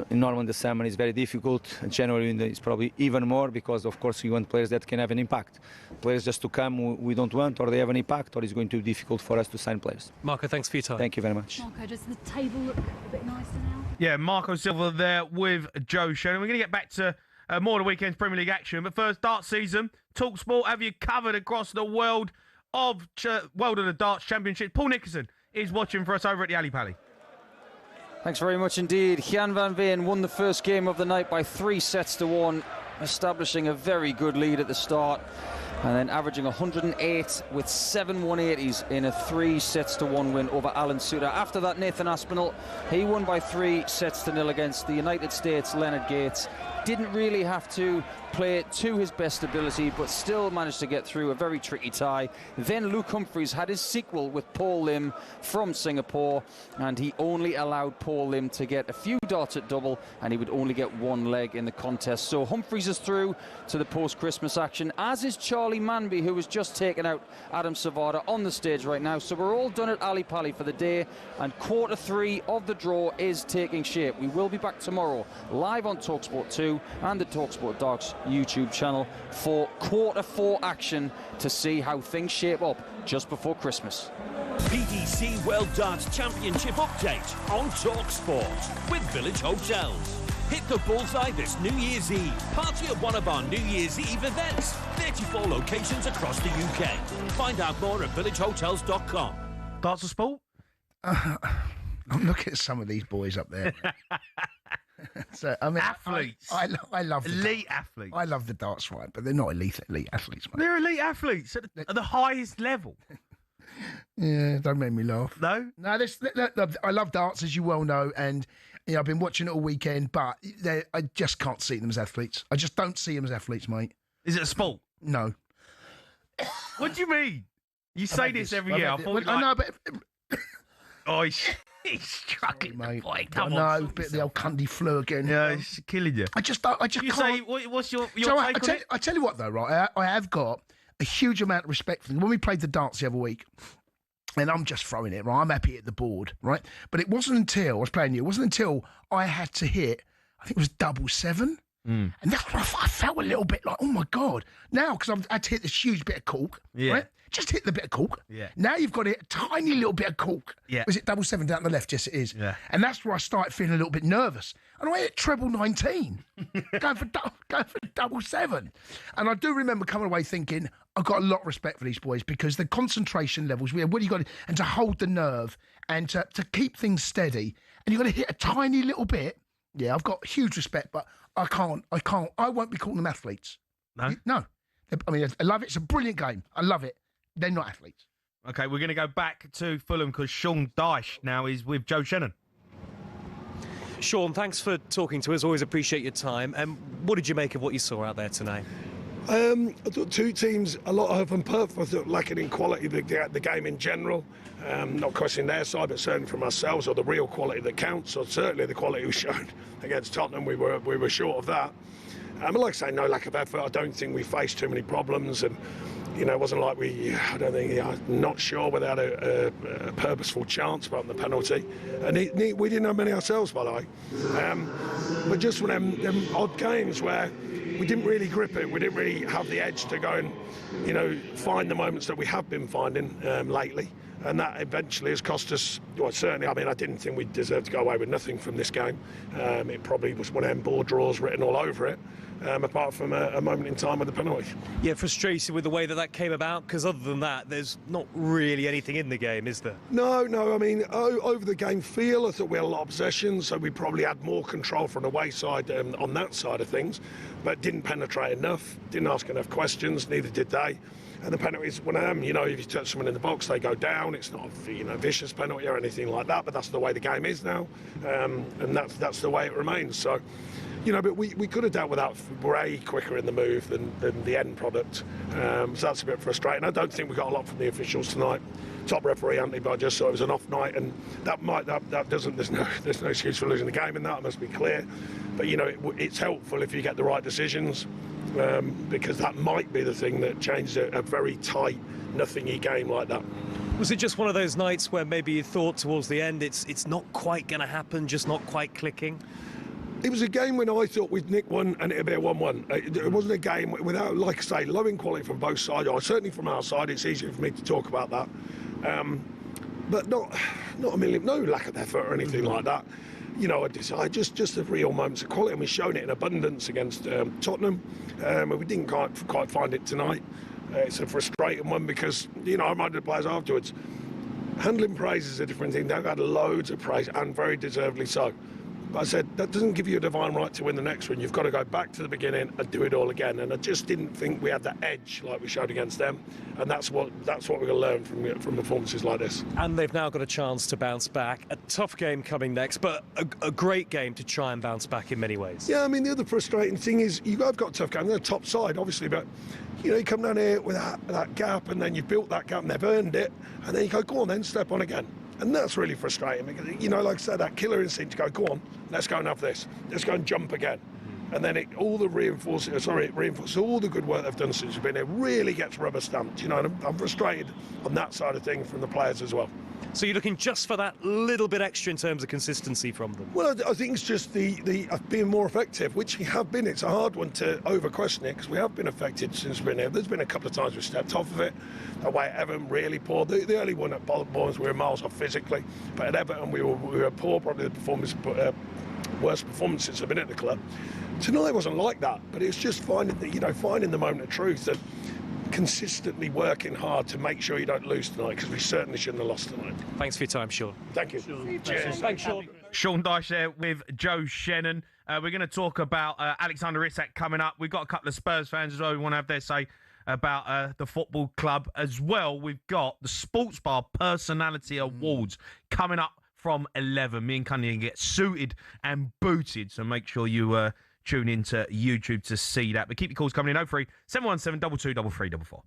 Normally the summer is very difficult. January window is probably even more, because of course we want players that can have an impact. Players just to come we don't want, or they have an impact, or it's going to be difficult for us to sign players. Marco, thanks for your time. Thank you very much. Marco, does the table look a bit nicer now? Yeah, Marco Silva there with Joe Shannon. We're going to get back to more of the weekend's Premier League action. But first, darts season. talkSPORT have you covered across the world of the darts championship. Paul Nicholson is watching for us over at the Ali Pally. Thanks very much indeed. Jan van Veen won the first game of the night by 3-1, establishing a very good lead at the start, and then averaging 108 with 7 180s in a 3-1 win over Alan Suter. After that, Nathan Aspinall, he won by 3-0 against the United States' Leonard Gates. Didn't really have to play it to his best ability, but still managed to get through a very tricky tie. Then Luke Humphries had his sequel with Paul Lim from Singapore, and he only allowed Paul Lim to get a few darts at double, and he would only get 1 leg in the contest. So Humphries is through to the post-Christmas action, as is Charlie Manby, who has just taken out Adam Savada on the stage right now. So we're all done at Ali Pally for the day, and quarter 3 of the draw is taking shape. We will be back tomorrow live on talkSPORT 2 and the talkSPORT Dogs YouTube channel for quarter 4 action to see how things shape up just before Christmas. PDC World Darts Championship update on talkSPORT with Village Hotels. Hit the bullseye this New Year's Eve. Party at one of our New Year's Eve events. 34 locations across the UK. Find out more at villagehotels.com. Darts of sport? I'm looking at some of these boys up there. So I mean, athletes. I love the elite athletes. I love the darts, right? But they're not elite athletes, mate. They're elite athletes at the highest level. Yeah, don't make me laugh. No, I love darts, as you well know, and I've been watching it all weekend. But I just can't see them as athletes. I just don't see them as athletes, mate. Is it a sport? No. What do you mean? You say this every year. I know, but oh, he's struggling, mate. Boy, come on. I know, bit of the old cundy flu again. Yeah, it's killing you. I just can't. Say, what's your take on it? I tell you what, though, right? I have got a huge amount of respect for them. When we played the darts the other week, and I'm just throwing it, right? I'm happy at the board, right? But it wasn't until I was playing you. It wasn't until I had to hit, I think it was 7-7. And that's where I felt a little bit like, oh my God. Now, because I've had to hit this huge bit of cork, right? Just hit the bit of cork. Yeah. Now you've got to hit a tiny little bit of cork. Yeah. Was it 7-7 down the left? Yes, it is. Yeah. And that's where I started feeling a little bit nervous. And I hit treble 19, going for 7-7. And I do remember coming away thinking, I've got a lot of respect for these boys, because the concentration levels, what you got to, and to hold the nerve and to keep things steady, and you've got to hit a tiny little bit. Yeah, I've got huge respect, but I won't be calling them athletes. No. I mean, I love it. It's a brilliant game. I love it. They're not athletes. Okay, we're going to go back to Fulham because Sean Dyche now is with Joe Shannon. Sean, thanks for talking to us. Always appreciate your time. What did you make of what you saw out there tonight? I thought 2 teams, a lot of them perfect. I thought lacking in quality, the game in general. Not questioning their side, but certainly from ourselves, or the real quality that counts. Or certainly the quality was shown against Tottenham. We were short of that. Like I say, no lack of effort. I don't think we faced too many problems, and it wasn't like I'm not sure whether they had a purposeful chance apart from the penalty. And we didn't have many ourselves, by the way. But just one of them odd games where we didn't really grip it. We didn't really have the edge to go and, find the moments that we have been finding lately. And that eventually has cost us, well, certainly, I mean, I didn't think we deserved to go away with nothing from this game. It probably was one of them board draws written all over it, apart from a moment in time with the penalty. Yeah, frustrated with the way that came about, because other than that, there's not really anything in the game, is there? No, I mean, over the game feel, I thought we had a lot of possession, so we probably had more control from the away side on that side of things, but didn't penetrate enough, didn't ask enough questions, neither did they. And the penalties, one of them, you know, if you touch someone in the box, they go down. It's not a vicious penalty or anything like that, but that's the way the game is now, and that's the way it remains. So, you know, but we could have dealt with that way quicker in the move than the end product. So that's a bit frustrating. I don't think we got a lot from the officials tonight. Top referee, Anthony, but I just thought it was an off night, and that doesn't. There's no excuse for losing the game in that. It must be clear. But you know, it's helpful if you get the right decisions. Because that might be the thing that changes a very tight, nothingy game like that. Was it just one of those nights where maybe you thought towards the end it's not quite going to happen, just not quite clicking? It was a game when I thought we'd nick one and it'd be a 1-1. It wasn't a game without, like I say, low in quality from both sides. Or certainly from our side, it's easier for me to talk about that. But not a million, no lack of effort or anything like that. You know, I decided just the real moments of quality, and we've shown it in abundance against Tottenham. We didn't quite find it tonight. It's a frustrating one because, you know, I reminded the players afterwards, handling praise is a different thing. They've had loads of praise, and very deservedly so. But I said, that doesn't give you a divine right to win the next one. You've got to go back to the beginning and do it all again. And I just didn't think we had that edge like we showed against them. And that's what we're going to learn from performances like this. And they've now got a chance to bounce back. A tough game coming next, but a great game to try and bounce back in many ways. Yeah, I mean, the other frustrating thing is you've got a tough game. They're top side, obviously, but you know, you come down here with that gap, and then you've built that gap and they've earned it, and then you go on then, step on again. And that's really frustrating because, you know, like I said, that killer instinct to go on, let's go and have this. Let's go and jump again. And then it reinforces all the good work they've done since we've been here, really gets rubber stamped, you know, and I'm frustrated on that side of things from the players as well. So you're looking just for that little bit extra in terms of consistency from them? Well, I think it's just the being more effective, which we have been. It's a hard one to over-question it because we have been effective since we've been here. There's been a couple of times we stepped off of it. Away at Everton, really poor. The early one at Bournemouth, we were miles off physically. But at Everton, we were poor, probably the worst performances have been at the club. Tonight wasn't like that, but it's just finding the moment of truth and consistently working hard to make sure you don't lose tonight, because we certainly shouldn't have lost tonight. Thanks for your time, Sean. Thank you. Cheers. Thanks, Sean. Sean Dyche there with Joe Shannon. We're going to talk about Alexander Isak coming up. We've got a couple of Spurs fans as well who want to have their say about the football club as well. We've got the Sports Bar Personality Awards coming up from 11. Me and Cundy get suited and booted, so make sure you tune into YouTube to see that. But keep your calls coming in. 03 717 22 3344.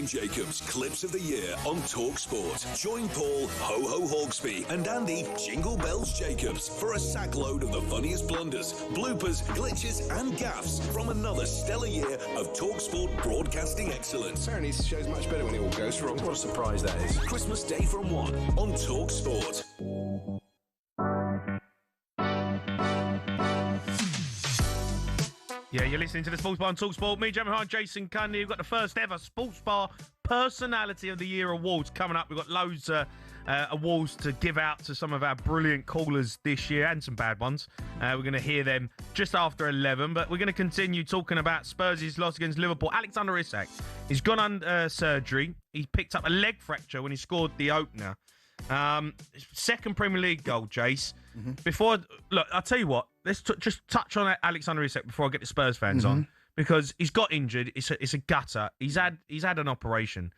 Ian Jacobs Clips of the Year on talkSPORT. Join Paul Ho Hawksby and Andy Jingle Bells Jacobs for a sack load of the funniest blunders, bloopers, glitches and gaffes from another stellar year of talkSPORT broadcasting excellence. Apparently this show's much better when it all goes wrong. What a surprise that is. Christmas Day from 1 on talkSPORT. Yeah, you're listening to the Sports Bar on talkSPORT. Me, Jamie O'Hara, and Jason Cundy. We've got the first ever Sports Bar Personality of the Year awards coming up. We've got loads of awards to give out to some of our brilliant callers this year and some bad ones. We're going to hear them just after 11, but we're going to continue talking about Spurs' loss against Liverpool. Alexander Isak, he's gone under surgery. He picked up a leg fracture when he scored the opener. Second Premier League goal, Jace. Before, look, I'll tell you what, let's just touch on Alexander Isak before I get the Spurs fans on, because he's got injured. It's a gutter. He's had an operation.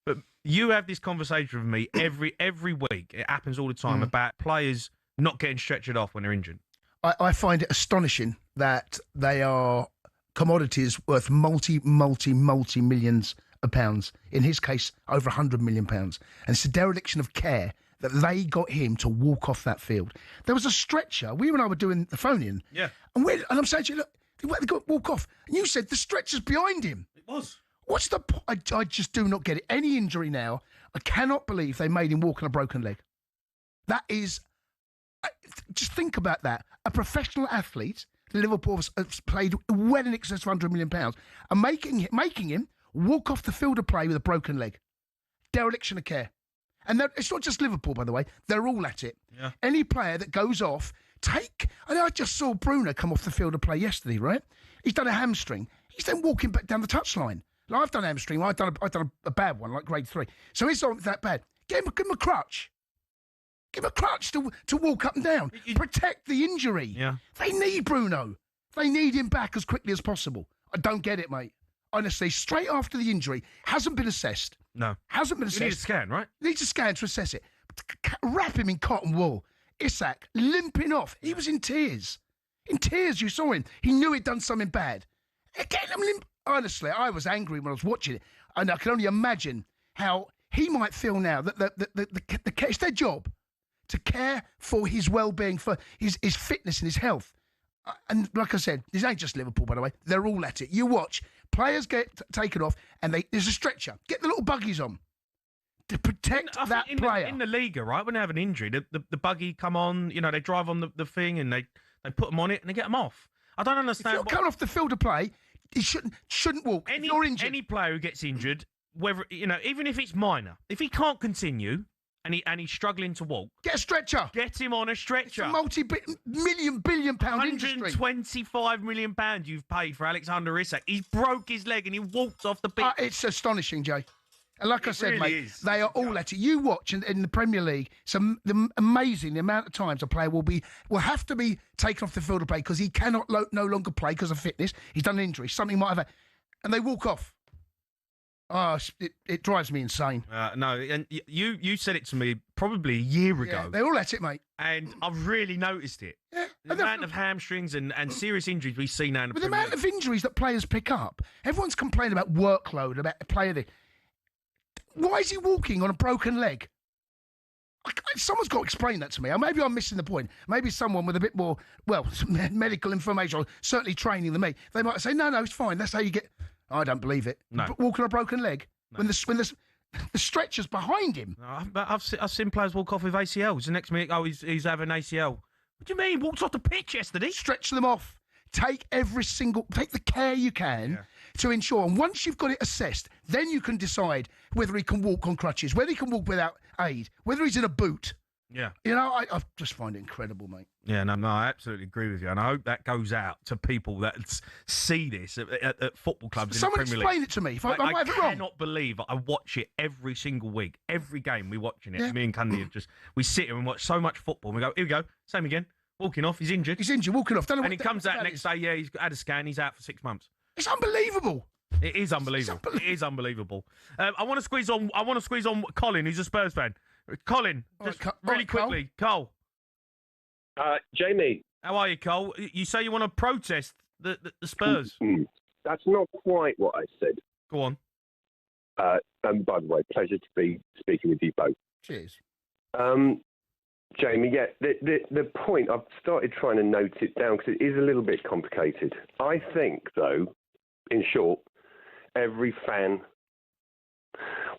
But you have this conversation with me every week. It happens all the time about players not getting stretchered off when they're injured. I find it astonishing that they are commodities worth multi millions of pounds. In his case, over £100 million. And it's a dereliction of care that they got him to walk off that field. There was a stretcher. We and I were doing the phone-in. Yeah. And I'm saying to you, look, they got to walk off. And you said the stretcher's behind him. It was. What's the point? I just do not get it. Any injury now, I cannot believe they made him walk on a broken leg. That is... Just think about that. A professional athlete, Liverpool has played well in excess of £100 million, and making him walk off the field of play with a broken leg. Dereliction of care. And it's not just Liverpool, by the way. They're all at it. Yeah. Any player that goes off, I just saw Bruno come off the field of play yesterday, right? He's done a hamstring. He's then walking back down the touchline. Like, I've done a hamstring. I've done a bad one, like grade 3. So it's not that bad. Give him a crutch. Give him a crutch to walk up and down. Protect the injury. Yeah. They need Bruno. They need him back as quickly as possible. I don't get it, mate. Honestly, straight after the injury, hasn't been assessed. No. Hasn't been assessed. You need a scan, right? Needs a scan to assess it. Wrap him in cotton wool. Isak, limping off. He was in tears. In tears, you saw him. He knew he'd done something bad. Again, honestly, I was angry when I was watching it. And I can only imagine how he might feel now that it's their job to care for his well-being, for his fitness and his health. And like I said, this ain't just Liverpool, by the way. They're all at it. You watch, players get taken off, and there's a stretcher. Get the little buggies on to protect that player. In the Liga, right, when they have an injury, the buggy come on, they drive on the thing, and they put them on it, and they get them off. I don't understand. If you're coming off the field of play, he shouldn't walk. If you're injured. Any player who gets injured, whether even if it's minor, if he can't continue, and he's struggling to walk, get a stretcher. Get him on a stretcher. It's a billion pound industry. £125 million you've paid for Alexander Isak. He's broke his leg and he walked off the pitch. It's astonishing, Jay. And like I said, really mate, they are all at it. You watch in the Premier League, it's amazing the amount of times a player will have to be taken off the field of play because he cannot no longer play because of fitness. He's done an injury. Something might have, and they walk off. Oh, it drives me insane. No, and you said it to me probably a year ago. Yeah, they're all at it, mate. And I've really noticed it. Yeah. The amount of hamstrings and serious injuries we see now in the With the Premier amount League. of injuries that players pick up, everyone's complaining about workload, about a player. Why is he walking on a broken leg? Someone's got to explain that to me. Or maybe I'm missing the point. Maybe someone with a bit more, medical information or certainly training than me. They might say, no, it's fine. That's how you get... I don't believe it. No. Walking on a broken leg when the stretcher's behind him. No, I've seen players walk off with ACLs. The next minute, he's having ACL. What do you mean? He walked off the pitch yesterday. Stretch them off. Take the care you can to ensure. And once you've got it assessed, then you can decide whether he can walk on crutches, whether he can walk without aid, whether he's in a boot. Yeah. I just find it incredible, mate. Yeah, no, I absolutely agree with you. And I hope that goes out to people that see this at football clubs Someone in the Premier League. explain it to me. If I might have it wrong. I cannot believe I watch it every single week. Every game we're watching it. Yeah. Me and Cundy we sit here and watch so much football. And we go, here we go, same again. Walking off, he's injured. Walking off. And he comes out next day, yeah, he's had a scan, he's out for 6 months. It's unbelievable. It is unbelievable. It is unbelievable. I want to squeeze on Colin, who's a Spurs fan. Colin, really quickly. Cole. Jamie. How are you, Cole? You say you want to protest the Spurs. That's not quite what I said. Go on. And by the way, pleasure to be speaking with you both. Cheers. Jamie, the point, I've started trying to note it down because it is a little bit complicated. I think, though, in short, every fan,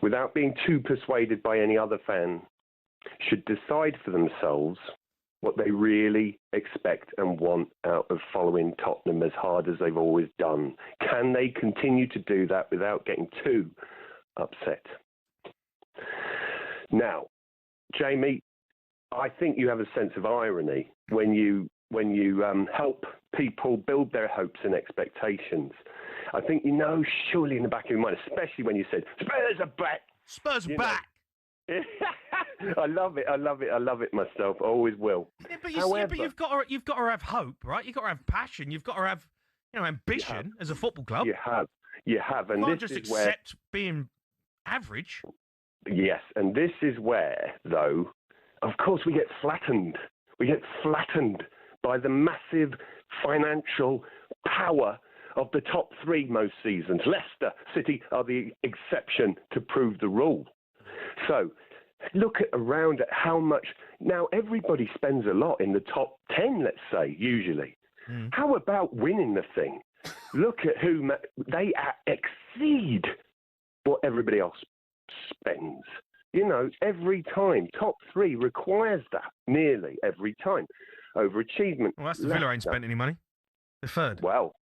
without being too persuaded by any other fan, should decide for themselves what they really expect and want out of following Tottenham as hard as they've always done. Can they continue to do that without getting too upset? Now, Jamie, I think you have a sense of irony when you help people build their hopes and expectations. I think surely in the back of your mind, especially when you said Spurs are back. Spurs are back. I love it myself. I always will. Yeah, but you've got to have hope, right? You've got to have passion. You've got to have ambition as a football club. You have, and you can't this just is accept being average. Yes, and this is where, though, of course, we get flattened. We get flattened by the massive financial power of the top three most seasons. Leicester City are the exception to prove the rule. So look around at how much. Now, everybody spends a lot in the top 10, let's say, usually. How about winning the thing? Look at who they exceed what everybody else spends. Every time. Top three requires that, nearly every time. Overachievement. Well, Aston Villa ain't spent any money. They're third. Well,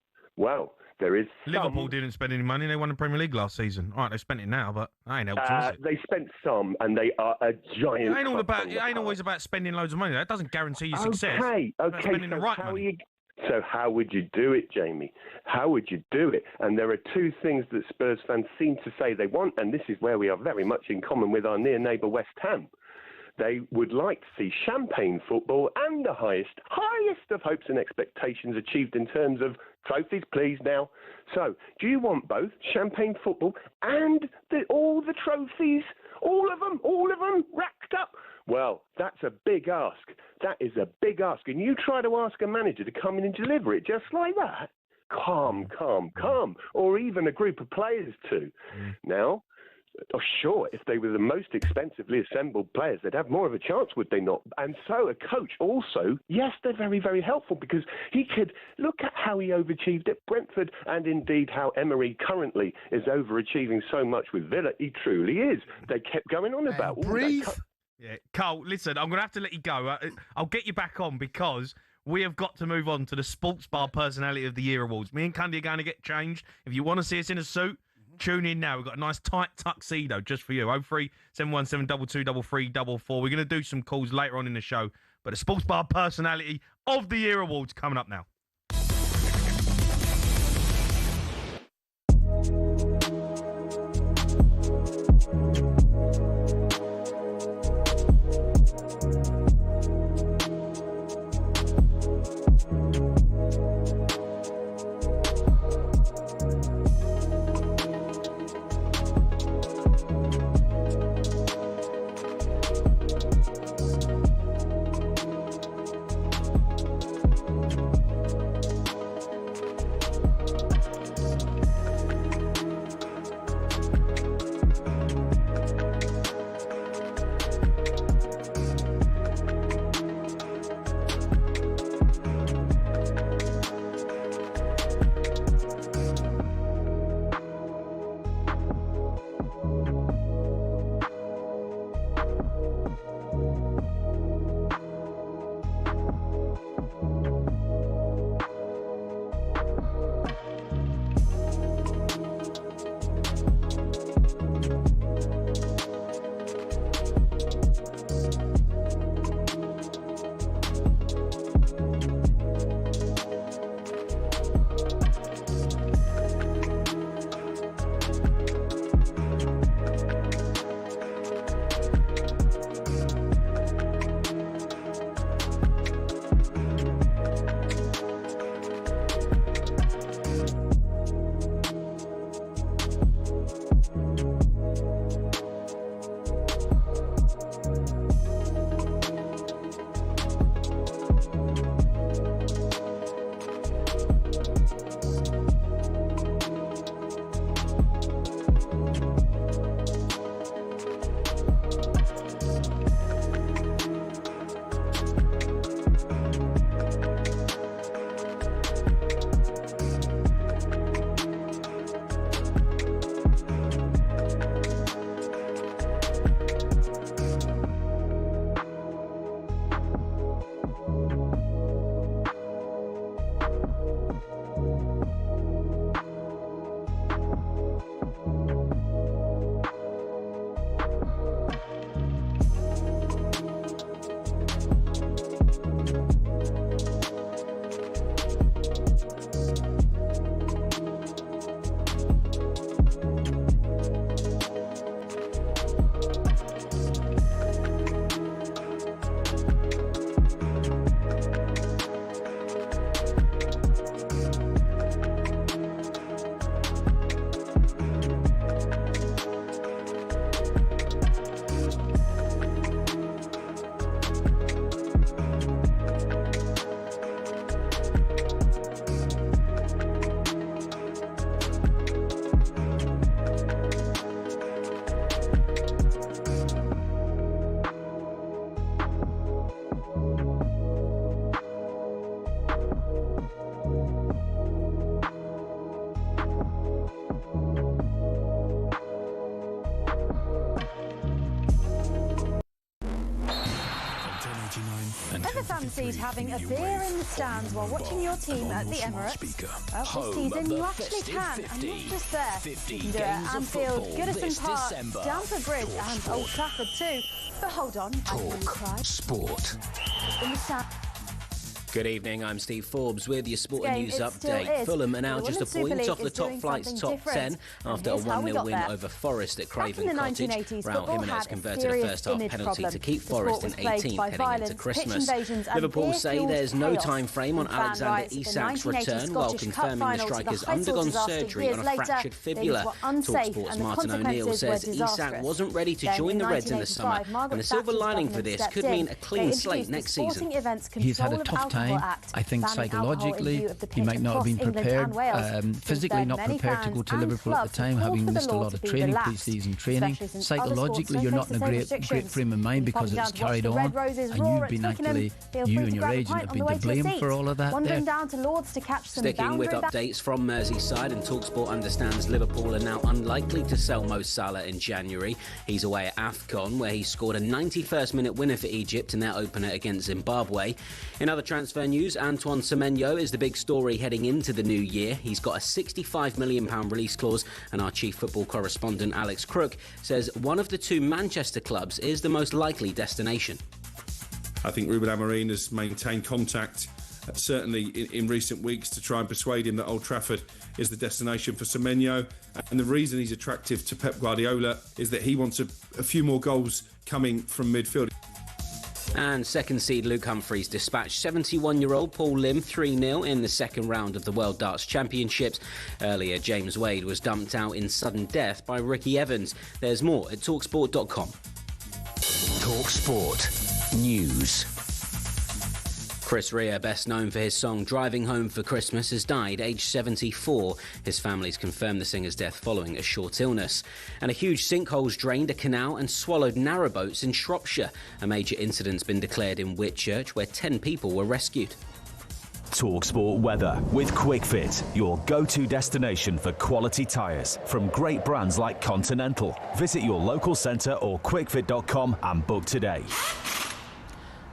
there is Liverpool didn't spend any money. They won the Premier League last season. All right, they spent it now, but that ain't helpful, is it? They spent some, and they are a giant. It ain't always about spending loads of money. That doesn't guarantee you success. Okay. Spending the right money. So how would you do it, Jamie? How would you do it? And there are two things that Spurs fans seem to say they want, and this is where we are very much in common with our near neighbour West Ham. They would like to see champagne football and the highest of hopes and expectations achieved in terms of trophies, please now. So, do you want both champagne football and all the trophies, all of them racked up? Well, that's a big ask. That is a big ask. And you try to ask a manager to come in and deliver it just like that? Calm. Or even a group of players too. Now, sure, if they were the most expensively assembled players, they'd have more of a chance, would they not? And so a coach also, yes, they're very, very helpful because he could look at how he overachieved at Brentford and indeed how Emery currently is overachieving so much with Villa. He truly is. They kept going on about... breathe. Yeah, Carl, listen, I'm going to have to let you go. I'll get you back on because we have got to move on to the Sports Bar Personality of the Year Awards. Me and Cundy are going to get changed. If you want to see us in a suit, tune in now. We've got a nice tight tuxedo just for you. 03 717 223344. We're going to do some calls later on in the show. But the Sports Bar Personality of the Year Awards coming up now. Ever fancied having a beer in the stands while watching your team at the Emirates? Well, this season you actually can, and not just there. You can do it at Anfield, Goodison Park, Stamford Bridge and Old Trafford too. But hold on, Sport. In the stand. Good evening, I'm Steve Forbes with your sport and news update. Fulham are now just a point off the top flight's top 10 after a 1-0 win over Forest at Craven Cottage. Raul Jimenez converted a first-half penalty to keep Forest in 18th heading into Christmas. Liverpool say there's no time frame on Alexander Isak's return, while confirming the striker's undergone surgery on a fractured fibula. TalkSPORT's Martin O'Neill says Isak wasn't ready to join the Reds in the summer, and the silver lining for this could mean a clean slate next season. He's had a tough time. I think psychologically he might not have been prepared, physically not prepared to go to Liverpool at the time, having missed a lot of training, pre-season training. Psychologically you're not in a great frame of mind because it's carried on, and you've been actually, you and your agent have been to blame for all of that there. Sticking with updates from Merseyside, and TalkSPORT understands Liverpool are now unlikely to sell Mo Salah in January. He's away at AFCON, where he scored a 91st minute winner for Egypt in their opener against Zimbabwe. In other transfer news, Antoine Semenyo is the big story heading into the new year. He's got a £65 million release clause, and our chief football correspondent Alex Crook says one of the two Manchester clubs is the most likely destination. I think Ruben Amorim has maintained contact, certainly in recent weeks, to try and persuade him that Old Trafford is the destination for Semenyo. And the reason he's attractive to Pep Guardiola is that he wants a few more goals coming from midfield. And second seed Luke Humphries dispatched 71-year-old Paul Lim 3-0 in the second round of the World Darts Championships. Earlier, James Wade was dumped out in sudden death by Ricky Evans. There's more at talksport.com. talkSPORT News. Chris Rea, best known for his song Driving Home for Christmas, has died aged 74. His family's confirmed the singer's death following a short illness. And a huge sinkhole's drained a canal and swallowed narrowboats in Shropshire. A major incident's been declared in Whitchurch, where 10 people were rescued. TalkSPORT weather with QuickFit, your go-to destination for quality tyres from great brands like Continental. Visit your local centre or quickfit.com and book today.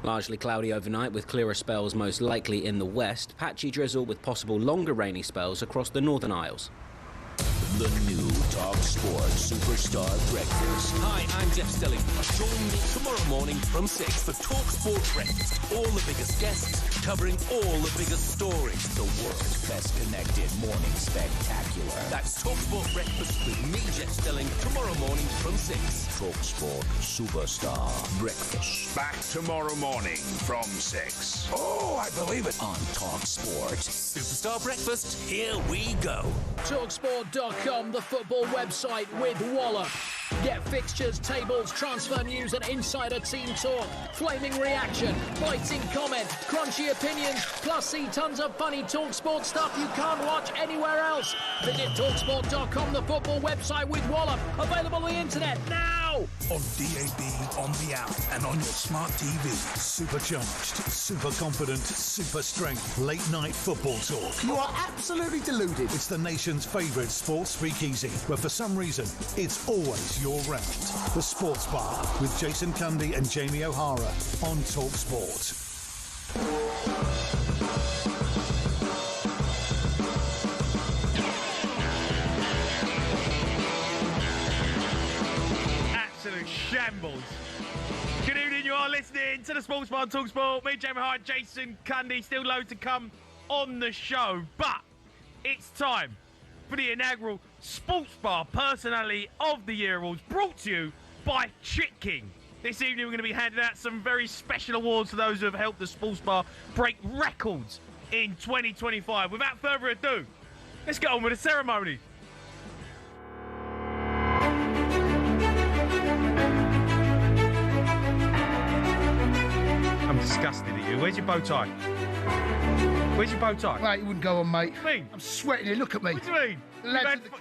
Largely cloudy overnight with clearer spells most likely in the west. Patchy drizzle with possible longer rainy spells across the Northern Isles. The new talkSPORT Superstar Breakfast. Hi, I'm Jeff Stelling. Join me tomorrow morning from 6 for talkSPORT Breakfast. All the biggest guests covering all the biggest stories. The world's best connected morning spectacular. That's talkSPORT Breakfast with me, Jeff Stelling, tomorrow morning from 6. talkSPORT Superstar Breakfast. Back tomorrow morning from 6. Oh, I believe it. On talkSPORT. Superstar Breakfast, here we go. talkSPORT.com, the football website with Wallop. Get fixtures, tables, transfer news and insider team talk, flaming reaction, biting comment, crunchy opinions, plus see tons of funny TalkSPORT stuff you can't watch anywhere else. Visit talkSPORT.com, the football website with Wallop. Available on the internet now! On DAB, on the app, and on your smart TV. Supercharged, super confident, super strength, late night football talk. You are absolutely deluded. It's the nation's favourite sports speakeasy, where for some reason, it's always your round. The Sports Bar with Jason Cundy and Jamie O'Hara on talkSPORT. Absolute shambles. Good evening, you are listening to the Sports Bar on talkSPORT. Me, Jamie O'Hara, Jason Cundy. Still loads to come on the show, but it's time for the inaugural Sports Bar Personality of the Year Awards, brought to you by Chick King. This evening we're going to be handing out some very special awards for those who have helped the Sports Bar break records in 2025. Without further ado, let's get on with the ceremony. I'm disgusted at you. Where's your bow tie? Where's your bow tie? Mate, it wouldn't go on, mate. What do you mean? I'm sweating here. Look at me. What do you mean?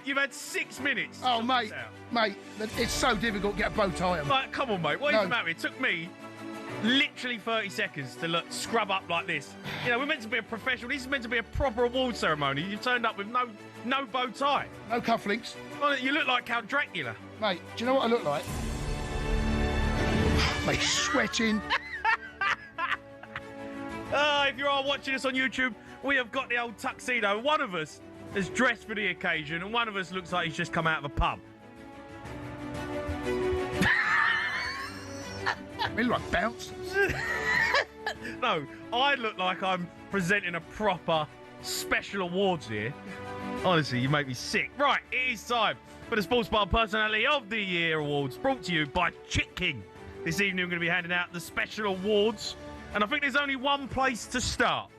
You've had 6 minutes. Oh, mate, it's so difficult to get a bow tie on. Like, come on, mate. What is the matter? It took me literally 30 seconds to scrub up like this. You know, we're meant to be a professional. This is meant to be a proper award ceremony. You turned up with no bow tie. No cufflinks. Well, you look like Count Dracula. Mate, do you know what I look like? Mate, sweating. if you are watching us on YouTube, we have got the old tuxedo. One of us is dressed for the occasion, and one of us looks like he's just come out of a pub. We look like bouncers. No, I look like I'm presenting a proper special awards here. Honestly, you make me sick. Right, it is time for the Sports Bar Personality of the Year Awards, brought to you by Chick King. This evening we're going to be handing out the special awards, and I think there's only one place to start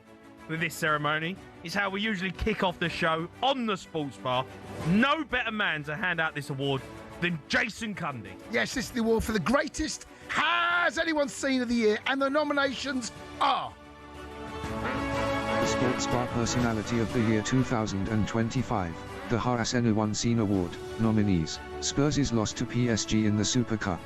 with this ceremony. It's how we usually kick off the show on the Sports Bar. No better man to hand out this award than Jason Cundy. Yes, this is the award for the greatest Has Anyone Seen of the Year, and the nominations are... The Sports Bar Personality of the Year 2025, the Haaaaas Anyone Seen Award. Nominees: Spurs' loss to PSG in the Super Cup.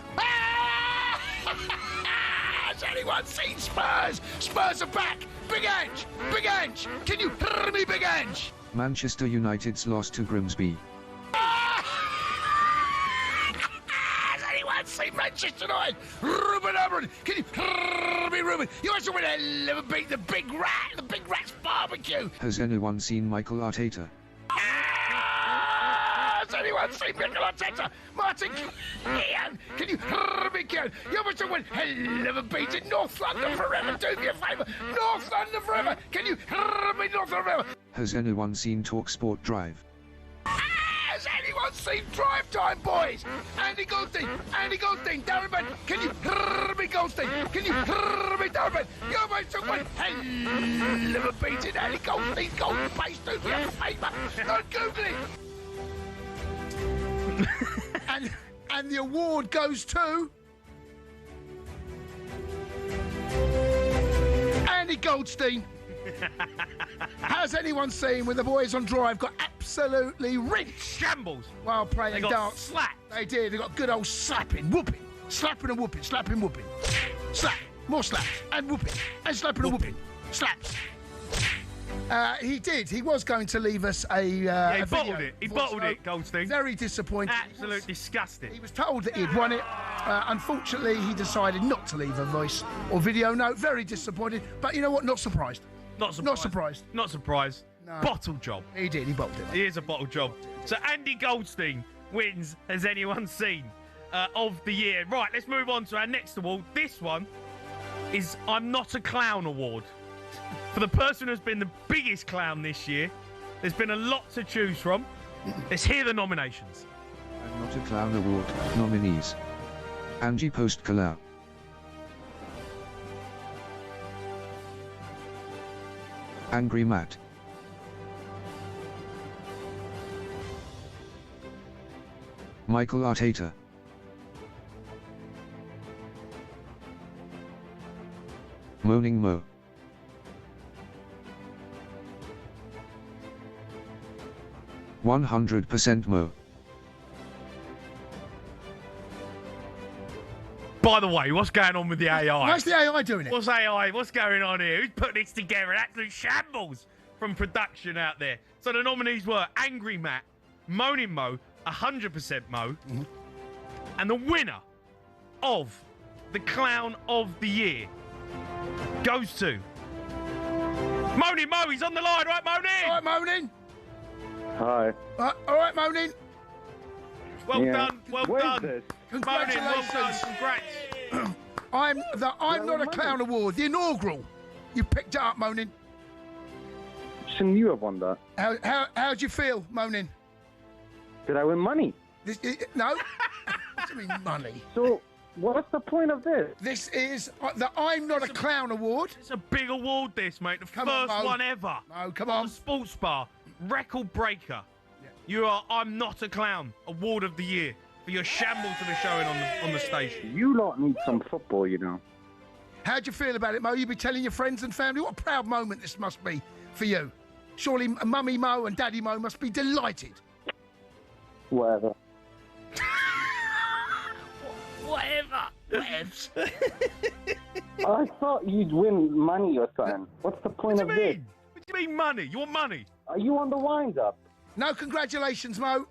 Has anyone seen Spurs? Spurs are back! Big Ange! Big Ange! Can you hear me, Big Ange? Manchester United's loss to Grimsby. Has anyone seen Manchester United? Ruben Amorim! Can you hear me, Ruben? You also win 11 beat the Big Rat! The Big Rat's barbecue! Has anyone seen Michael Arteta? Has anyone seen Michael Arteta? Martin Keown! Can you hear me, Keown? You must have won 11 beats in North London forever! Do me a favour! North London forever! Can you hear me, North London forever? Has anyone seen talkSPORT Drive? Has anyone seen Drive Time, boys? Andy Goldstein! Andy Goldstein! Darren Ben! Can you hear me, Goldstein? Can you hear me, Darren Ben? You must have won 11 beats in Andy Goldstein's golden face! Do me a favour! Don't Google it! and the award goes to Andy Goldstein. Has anyone seen when the boys on Drive got absolutely rinsed? Shambles. While playing They got darts. slapped. They did. They got good old slapping, whooping. Slapping and whooping, slapping, whooping. Slap. More slaps. And whooping. And slapping and whooping. Slaps. He did. He was going to leave us a He a bottled video it. He voice bottled note. it, Goldstein. Very disappointed. Absolute disgusting. He was told that he'd won it. Unfortunately, he decided not to leave a voice or video note. Very disappointed. But you know what? Not surprised. Not surprised. Not surprised. Not surprised. No. Bottle job. He did. He bottled it. He is a bottle job. So Andy Goldstein wins Has Anyone Seen of the Year. Right, let's move on to our next award. This one is I'm Not a Clown Award. For the person who's been the biggest clown this year, there's been a lot to choose from. Let's hear the nominations. I'm Not a Clown Award. Nominees: Angie Post-Colau, Angry Matt, Michael Arteta, Moaning Mo, %% Mo. By the way, what's going on with the AI? Why's the AI doing it? What's AI? What's going on here? Who's put this together? An absolute shambles from production out there. So the nominees were Angry Matt, Moaning Mo, 100% Mo, and the winner of the Clown of the Year goes to Moaning Mo. He's on the line, right, Moaning? All right, Moaning. Hi. All right, Moaning. Well done. Well done. This? Moaning, well done. Congratulations. Congrats. I'm Not a Clown Award, the inaugural. You picked it up, Moaning. Shouldn't you have won that? How'd you feel, Moaning? Did I win money? No. What do you mean money? So, what's the point of this? This is the I'm Not a Clown Award. It's a big award, this, mate. The Come first on, Mo. one ever. No, come on. The Sports Bar. Record breaker. You are I'm Not a Clown Award of the Year for your shambles of a showing on the station. You lot need some football, you know. How'd you feel about it, Mo? You be telling your friends and family? What a proud moment this must be for you. Surely Mummy Mo and Daddy Mo must be delighted. Whatever. Whatevs. I thought you'd win money or something. What's the point of this? What do you mean money? You want money? Are you on the wind-up? No, congratulations, Mo.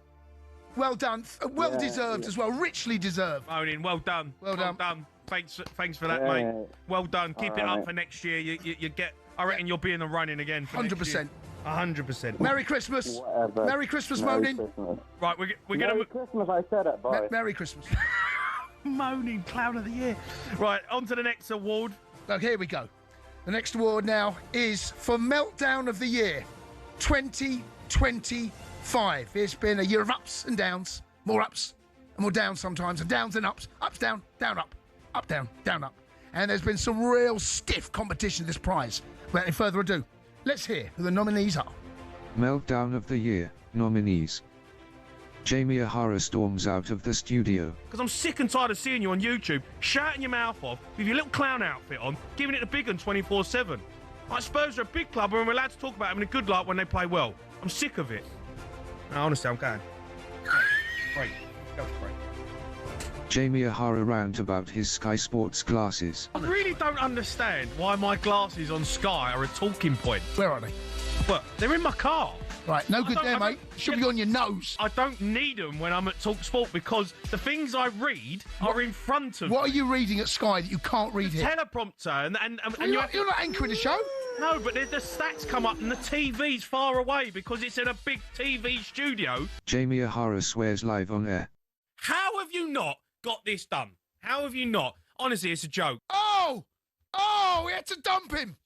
Well done. Well deserved as well. Richly deserved. Moaning, well done. Well done. Thanks for that, mate. Well done. Keep it up for next year. You get. I reckon you'll be in the running again. 100%. 100%. Merry Christmas. Whatever. Merry Christmas, Merry moaning. Christmas. Right, we're going Merry to. Christmas, I said it, boy. Merry Christmas. Moaning Clown of the Year. Right, on to the next award. Oh, here we go. The next award now is for Meltdown of the Year 2025. It's been a year of ups and downs, more ups and more downs sometimes, and downs and ups, ups, down, down, up, down, up. And there's been some real stiff competition this prize. Without any further ado, let's hear who the nominees are. Meltdown of the Year nominees. Jamie O'Hara storms out of the studio. Because I'm sick and tired of seeing you on YouTube shouting your mouth off with your little clown outfit on, giving it the big one 24/7. Like Spurs are a big club and we're allowed to talk about them in a good light when they play well. I'm sick of it. No, honestly, I'm going. Great. Go for it. Jamie O'Hara rant about his Sky Sports glasses. I really don't understand why my glasses on Sky are a talking point. Where are they? Well, they're in my car. Right, no good there, mate. Should be on your nose. I don't need them when I'm at talkSPORT because the things I read are in front of me. What are you reading at Sky that you can't read here? Teleprompter. And you're not anchoring the show? No, but the stats come up and the TV's far away because it's in a big TV studio. Jamie O'Hara swears live on air. How have you not got this done? How have you not? Honestly, it's a joke. Oh, we had to dump him.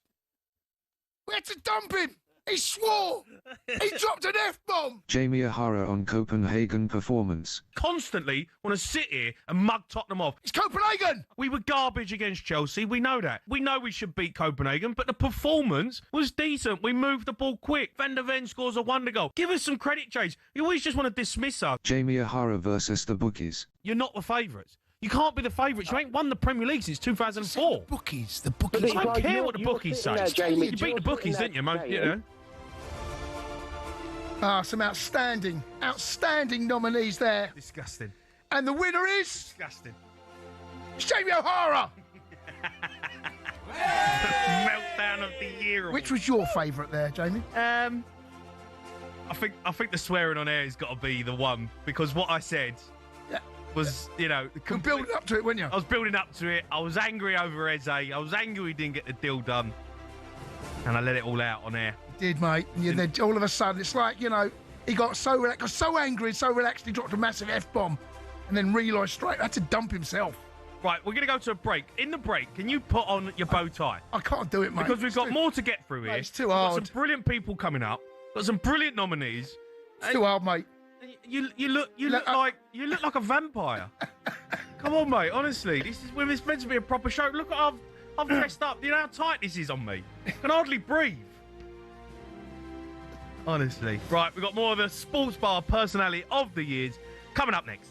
He swore. He dropped an F-bomb. Jamie O'Hara on Copenhagen performance. Constantly want to sit here and mug Tottenham off. It's Copenhagen. We were garbage against Chelsea. We know that. We know we should beat Copenhagen, but the performance was decent. We moved the ball quick. Van der Ven scores a wonder goal. Give us some credit, Chase. You always just want to dismiss us. Jamie O'Hara versus the bookies. You're not the favourites. You can't be the favourites. You ain't won the Premier League since 2004. The bookies. I don't care what the bookies say. You beat the bookies, didn't you, mate? You know. Some outstanding nominees there. Disgusting. And the winner is... Disgusting. Jamie O'Hara. Meltdown of the Year. Which was your favourite there, Jamie? I think the swearing on air has got to be the one because what I said was, you know... You're building up to it, weren't you? I was building up to it. I was angry over Eze. I was angry he didn't get the deal done. And I let it all out on air. Did, mate. Then all of a sudden, it's like, you know, he got so relaxed, so angry and so relaxed, he dropped a massive F-bomb and then realised straight, had to dump himself. Right, we're going to go to a break. In the break, can you put on your bow tie? I can't do it, mate. Because we've got more to get through here. Mate, it's too hard. We've got some brilliant people coming up. Got some brilliant nominees. It's too hard, mate. You look like a vampire. Come on, mate. Honestly, it's meant to be a proper show. Look at I've dressed up. You know how tight this is on me? I can hardly breathe. Honestly. Right, we've got more of the Sports Bar Personality of the Years coming up next.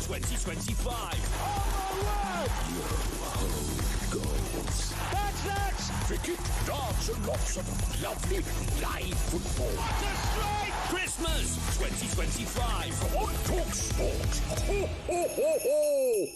2025. Goals. That's cricket, darts, and lots of lovely live football. What a strike! Christmas 2025 on talkSPORT. Ho, ho, ho, ho.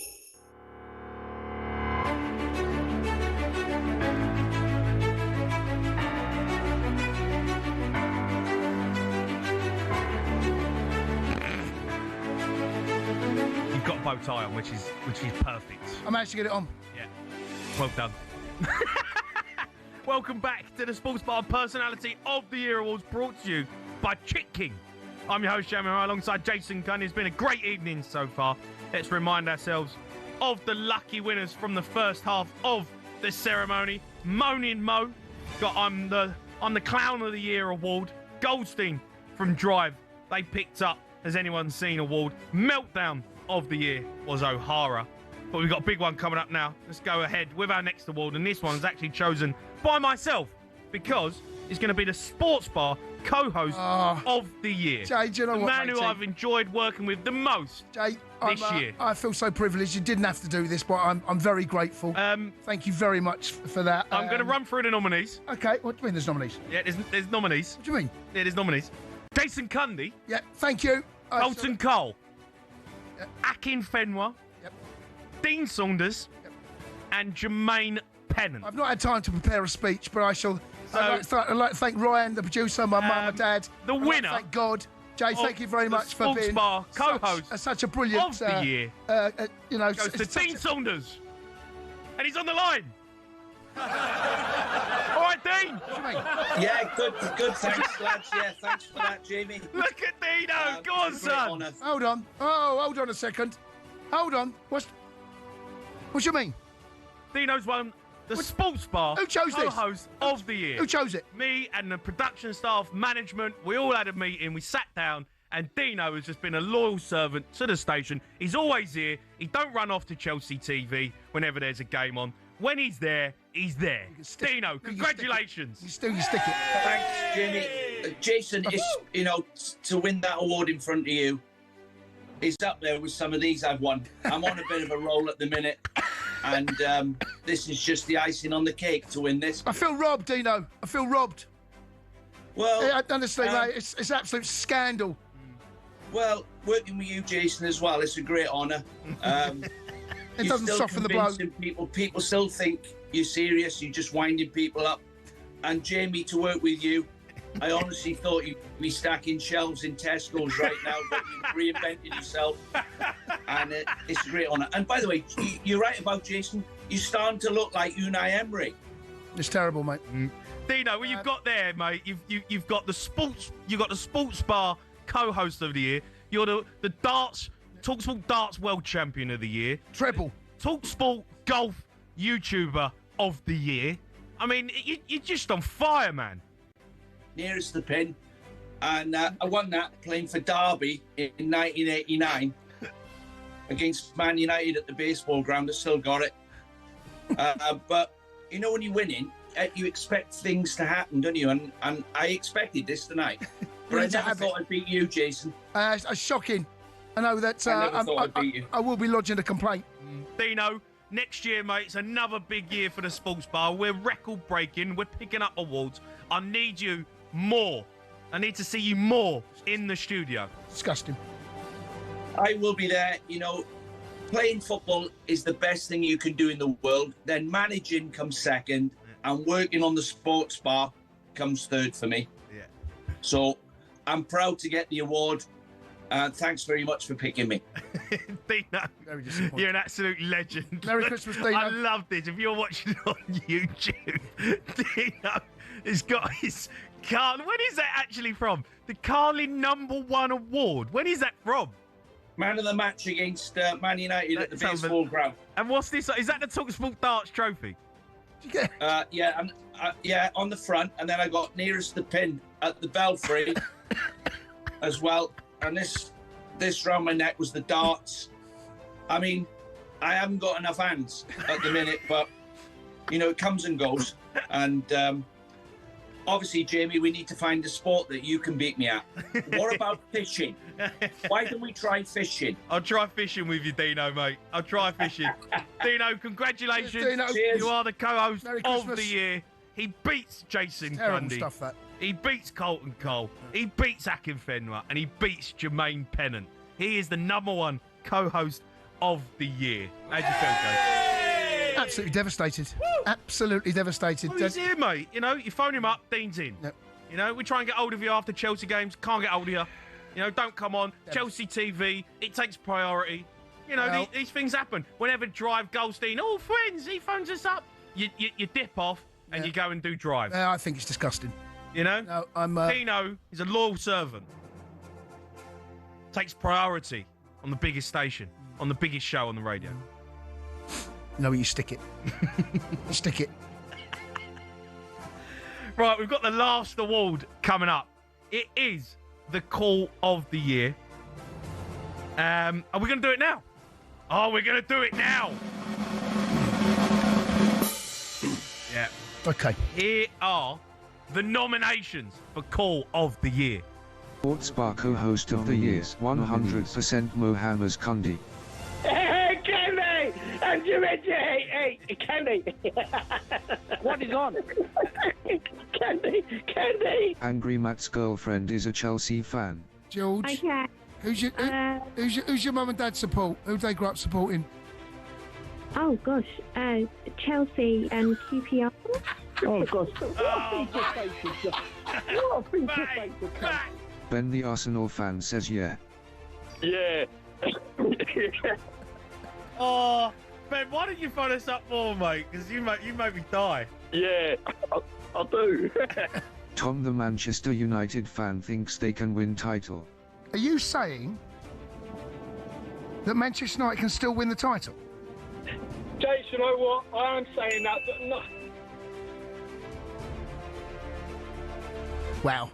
You've got a bow tie on, which is perfect. I managed to get it on. Yeah. Well done. Welcome back to the Sports Bar Personality of the Year Awards, brought to you by Chick King. I'm your host, Jamie O'Hara, alongside Jason Cundy. It's been a great evening so far. Let's remind ourselves of the lucky winners from the first half of the ceremony. Moaning Mo got I'm the Clown of the Year award. Goldstein from Drive, they picked up Has Anyone Seen award. Meltdown of the Year was O'Hara. But we've got a big one coming up now. Let's go ahead with our next award. And this one's actually chosen by myself because it's going to be the Sports Bar co-host of the year. Jay, do you know the what, man who matey? I've enjoyed working with the most this year. I feel so privileged. You didn't have to do this, but I'm very grateful. Thank you very much for that. I'm going to run through the nominees. Okay, what do you mean there's nominees? Yeah, there's nominees. What do you mean? Yeah, there's nominees. Jason Cundy. Yeah, thank you. Colton Cole. Akin Fenwa. Dean Saunders. And Jermaine Pennant. I've not had time to prepare a speech, but I shall. I'd like to thank Ryan, the producer, my mum, my dad. The winner. Thank God. Jay, thank you very much for being Bar co-host such a brilliant of the year. Goes to Dean Saunders, and he's on the line. All right, Dean. What do you mean? Yeah, good. Thanks, lads. Yeah, thanks for that, Jamie. Look at Dino. Go on, son. Honour. Hold on. Oh, hold on a second. Hold on. What do you mean? Dino's won the Sports Bar Who chose this? co-host of the year. Who chose it? Me and the production staff, management. We all had a meeting. We sat down, and Dino has just been a loyal servant to the station. He's always here. He don't run off to Chelsea TV whenever there's a game on. When he's there, he's there. Dino, congratulations. You stick it. Thanks, Jamie. Jason, to win that award in front of you is up there with some of these I've won. I'm on a bit of a roll at the minute, and this is just the icing on the cake to win this. I feel robbed, Dino. I feel robbed. Well, yeah, honestly, mate, it's absolute scandal. Well, working with you, Jason, as well, it's a great honour. It doesn't soften the blow. People still think you're serious, you're just winding people up. And Jamie, to work with you, I honestly thought you'd be stacking shelves in Tesco's right now, but you've reinvented yourself. And it's a great honour. And by the way, you're right about Jason. You're starting to look like Unai Emery. It's terrible, mate. Dino, what you've got there, mate, you've got the Sports Bar co-host of the year. You're the TalkSport Darts World Champion of the year. Treble. TalkSport Golf YouTuber of the year. I mean, you're just on fire, man. Nearest the pin. And I won that playing for Derby in 1989 against Man United at the baseball ground. I still got it. But, when you're winning, you expect things to happen, don't you? And I expected this tonight. But I never thought I'd beat you, Jason. It's shocking. I know that I will be lodging a complaint. Dino, next year, mate, it's another big year for the Sports Bar. We're record-breaking. We're picking up awards. I need you more. I need to see you more in the studio. Disgusting. I will be there. Playing football is the best thing you can do in the world. Then managing comes second, and working on the Sports Bar comes third for me. Yeah. So I'm proud to get the award. Thanks very much for picking me. Dino, you're an absolute legend. Merry Christmas, Dino. I love this. If you're watching it on YouTube, Dino has got his Carlin. When is that actually from? The Carlin #1 award. When is that from? Man of the match against Man United at the baseball ground. And what's this? Is that the TalkSport Darts trophy? Yeah, on the front, and then I got nearest the pin at the belfry as well. And this round my neck was the darts. I mean, I haven't got enough hands at the minute, but it comes and goes. And obviously, Jamie, we need to find a sport that you can beat me at. What about fishing? Why don't we try fishing? I'll try fishing with you, Dino, mate. I'll try fishing. Dino, congratulations. Cheers, Dino. You are the co-host Merry of Christmas. the year. He beats Jason Terrible Cundy. stuff, that. He beats Colton Cole. He beats Akinfenwa. And he beats Jermaine Pennant. He is the #1 co-host of the year. How'd you feel, Joe? Absolutely devastated. Woo! Absolutely devastated. Well, he's here, mate. You know, you phone him up, Dean's in. Yep. You know, we try and get hold of you after Chelsea games. Can't get hold of you. You know, don't come on. Chelsea TV, it takes priority. You know, these things happen. Whenever Drive Goldstein, all friends, he phones us up. You dip off and you go and do Drive. I think it's disgusting. You know? No, I'm... Tino is a loyal servant. Takes priority on the biggest station, on the biggest show on the radio. No, you stick it. Stick it. Right, we've got the last award coming up. It is the Call of the Year. Are we going to do it now? Oh, we're going to do it now. Yeah. Okay. Here are the nominations for Call of the Year. Sports Bar co-host of the years, 100% Mohammed Cundy. Hey, Kenny! And you meant hey, Kenny! What is on? Kenny! Angry Matt's girlfriend is a Chelsea fan. George. Okay. Who's your mum and dad support? Who they grew up supporting? Oh gosh, Chelsea and QPR. Oh gosh, what a thing to say to Ben the Arsenal fan says yeah. Yeah. Oh, Ben, why didn't you phone us up more, mate? Because you made me die. Yeah, I do. Tom the Manchester United fan thinks they can win title. Are you saying that Manchester United can still win the title? Jason, you know what? I am saying that, but no. Wow.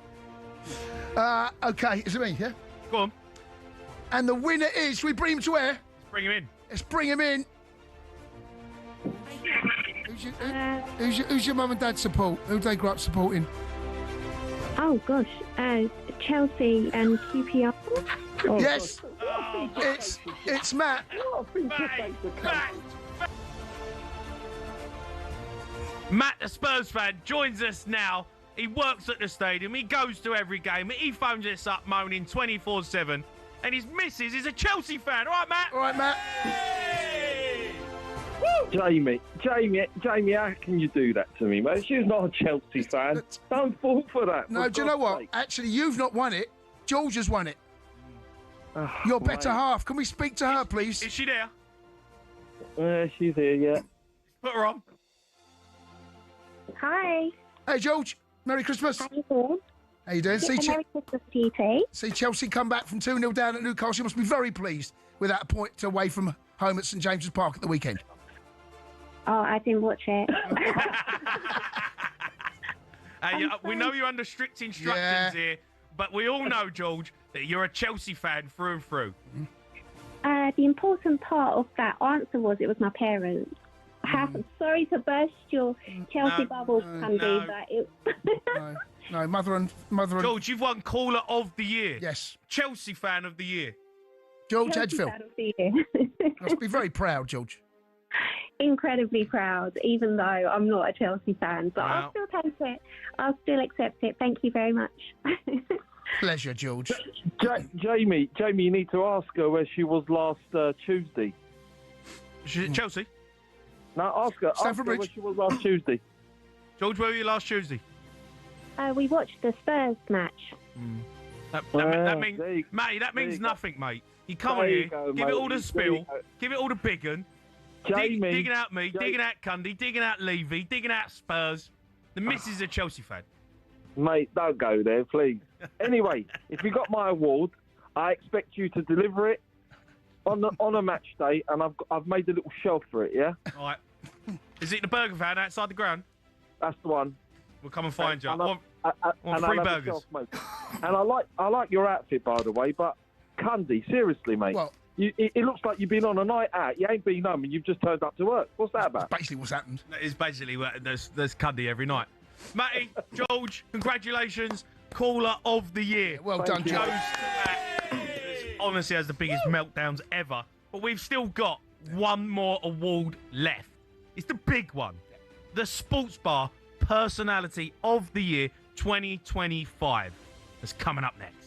Okay, is it me, yeah? Go on. And the winner is, we bring him to where? Let's bring him in. Let's bring him in. Who's your mum and dad support? Who they grew up supporting? Oh gosh, Chelsea and QPR. Oh, yes, it's Matt. Matt, the Spurs fan, joins us now. He works at the stadium. He goes to every game. He phones us up moaning 24/7. And his missus is a Chelsea fan. All right, Matt? All right, Matt. Hey! Jamie, how can you do that to me, mate? She's not a Chelsea fan. Don't fall for that. No, do you know what? Actually, you've not won it. George has won it. Your better half. Can we speak to her, please? Is she there? She's here, yeah. Put her on. Hi. Hey, George. Merry Christmas. How you doing? How you doing? Merry Christmas to you too. See Chelsea come back from 2-0 down at Newcastle. You must be very pleased with that point away from home at St James's Park at the weekend. Oh, I didn't watch it. We know you're under strict instructions here, but we all know, George, that you're a Chelsea fan through and through. The important part of that answer was it was my parents. I'm sorry to burst your Chelsea bubble, Cundy, but it... No, mother and George, you've won Caller of the Year. Yes. Chelsea fan of the year. George Chelsea Edgefield. fan of the year. Must be very proud, George. Incredibly proud, even though I'm not a Chelsea fan. But I'll still take it. I'll still accept it. Thank you very much. Pleasure, George. Jamie, you need to ask her where she was last Tuesday. Chelsea? No, ask her where she was last Tuesday. George, where were you last Tuesday? We watched the Spurs match. That means, Matty, that means nothing, mate. You come on here, give it all the spill, give it all the big un. Digging out me, digging out Cundy, digging out Levy, digging out Spurs. The missus is a Chelsea fan. Mate, don't go there, please. Anyway, if you got my award, I expect you to deliver it on a match day, and I've made a little shelf for it, yeah? All right. Is it the burger van outside the ground? That's the one. We'll come and find you. I want and 3 burgers. And I like your outfit, by the way, but Cundy, seriously, mate. Well, it looks like you've been on a night out. You ain't been home and you've just turned up to work. What's that about? That's basically what's happened. That is basically what there's Cundy every night. Matty, George, congratulations. Caller of the Year. Well done, Goes George. to Matt. honestly has the biggest meltdowns ever. But we've still got one more award left. It's the big one. The Sports Bar Personality of the Year 2025. That's coming up next.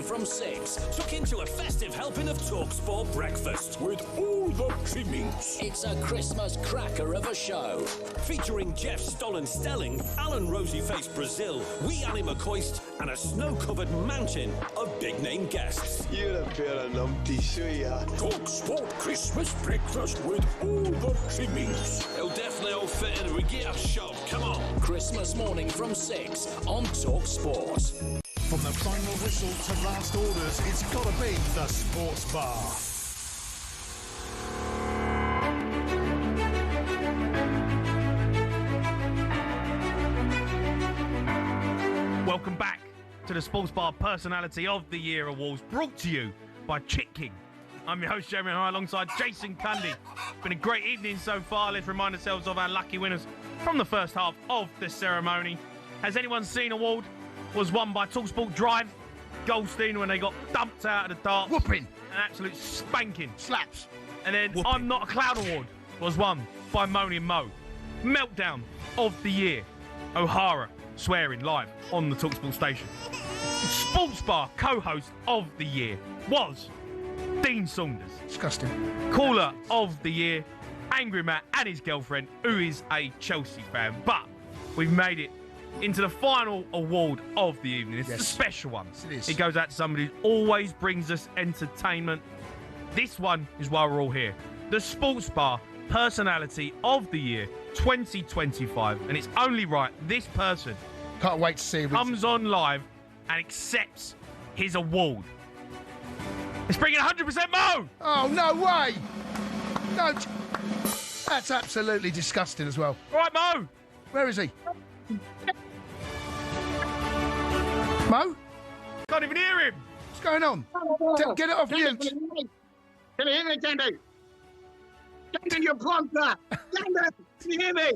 from 6. Took into a festive helping of talkSPORT breakfast with all the trimmings. It's a Christmas cracker of a show. Featuring Jeff Stollen-Stelling, Alan Rosy-Face Brazil, Wee Annie McCoist, and a snow-covered mountain of big-name guests. You're a pair of numpties, so ya. talkSPORT Christmas breakfast with all the trimmings. It'll definitely all fit in. We get a shot. Come on. Christmas morning from 6 on talkSPORT. From the final whistle to last orders, it's got to be the Sports Bar. Welcome back to the Sports Bar Personality of the Year Awards, brought to you by Chick King. I'm your host, Jamie O'Hara, alongside Jason Cundy. Been a great evening so far. Let's remind ourselves of our lucky winners from the first half of the ceremony. Has anyone seen award? Was won by talkSPORT Drive. Goldstein when they got dumped out of the darts. Whooping. An absolute spanking. Slaps. And then Whooping. I'm Not a Cloud Award was won by Moaning Mo. Meltdown of the Year. O'Hara swearing live on the talkSPORT station. Sports Bar co-host of the year was Dean Saunders. Disgusting. Caller of the year, Angry Matt and his girlfriend, who is a Chelsea fan. But we've made it into the final award of the evening. It's the special one. Yes, it is. It goes out to somebody who always brings us entertainment. This one is why we're all here. The Sports Bar Personality of the Year 2025. And it's only right this person can't wait to see him. Comes on live and accepts his award. Let's bring in 100% Mo! Oh, no way! No, that's absolutely disgusting as well. All right, Mo! Where is he? Mo? Can't even hear him. What's going on? Get it off mute. Can you hear me, Candy? Candy, you're plonker! Candy, can you hear me?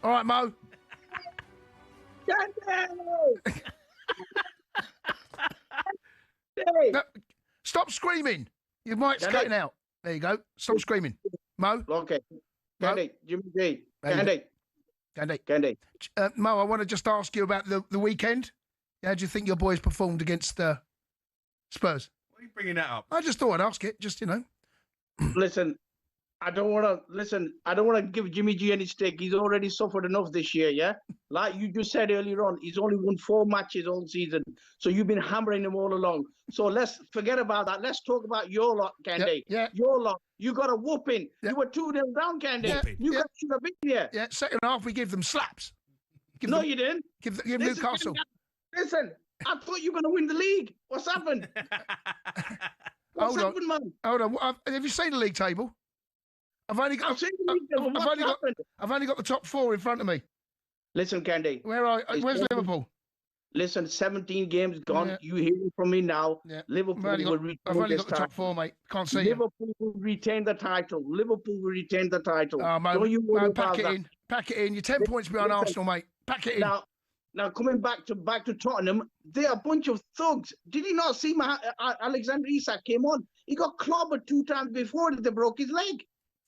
All right, Mo. Candy! No, stop screaming. Your mic's cutting out. There you go. Stop screaming. Mo? Okay. Candy, Jimmy G. Candy. Mo, I want to just ask you about the weekend. How do you think your boys performed against Spurs? Why are you bringing that up? I just thought I'd ask it, just, you know. Listen, I don't want to give Jimmy G any stick. He's already suffered enough this year, yeah? Like you just said earlier on, he's only won 4 matches all season. So you've been hammering him all along. So let's forget about that. Let's talk about your lot, Candy. Yeah. Your lot. You got a whooping. Yeah. You were 2-0 down, Candy. Yeah. You should have been here. Yeah, second half we give them slaps. You didn't. Give Newcastle. Listen, I thought you were going to win the league. What's happened? What's happened, man? Hold on. Have you seen the league table? I've only got the top 4 in front of me. Listen, Candy. Where's Liverpool? Listen, 17 games gone. Yeah. You hear it from me now. Yeah. Liverpool will retain I've only got the top 4, mate. Can't see Liverpool will retain the title. Liverpool will retain the title. Oh, mate, don't you worry about that. Pack it in. You're 10 points behind Arsenal, mate. Pack it in. Now coming back to Tottenham, they're a bunch of thugs. Did you not see Alexander Isak came on? He got clobbered 2 times before they broke his leg.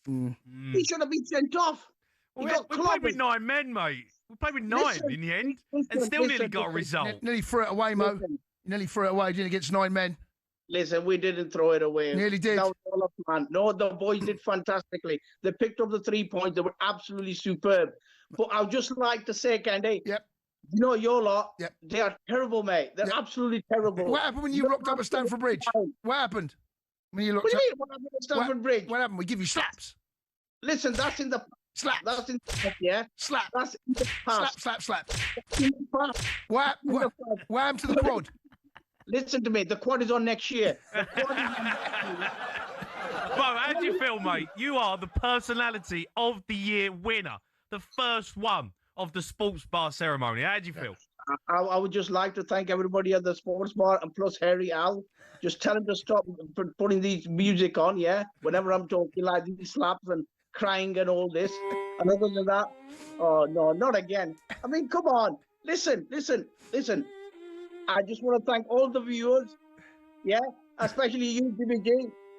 He should have been sent off. We played with 9 men, mate. We played with 9 in the end, and still nearly got a result. Nearly threw it away, Mo. Nearly threw it away, didn't against 9 men. Listen, we didn't throw it away. Nearly did. That was all up, man. No, the boys did fantastically. They picked up the 3 points. They were absolutely superb. But I would just like to say, Candy, you know your lot, they are terrible, mate. They're absolutely terrible. What happened when you rocked up at Stamford Bridge? What happened? When you what do you mean? What happened at Stamford Bridge? What happened? We give you slaps. Listen, that's in the slap. That's in the past, yeah. Slap. That's in the past. Slap. What happened to the quad? Listen to me. The quad is on next year. The quad is on next year. Bo, how do you feel, mate? You are the personality of the year winner, the first one of the sports bar ceremony. How do you feel? I would just like to thank everybody at the sports bar and plus Harry Al. Just tell him to stop putting these music on, yeah? Whenever I'm talking like these slaps and crying and all this. And other than that, oh, no, not again. I mean, come on. Listen. I just want to thank all the viewers, yeah? Especially you, Jimmy J.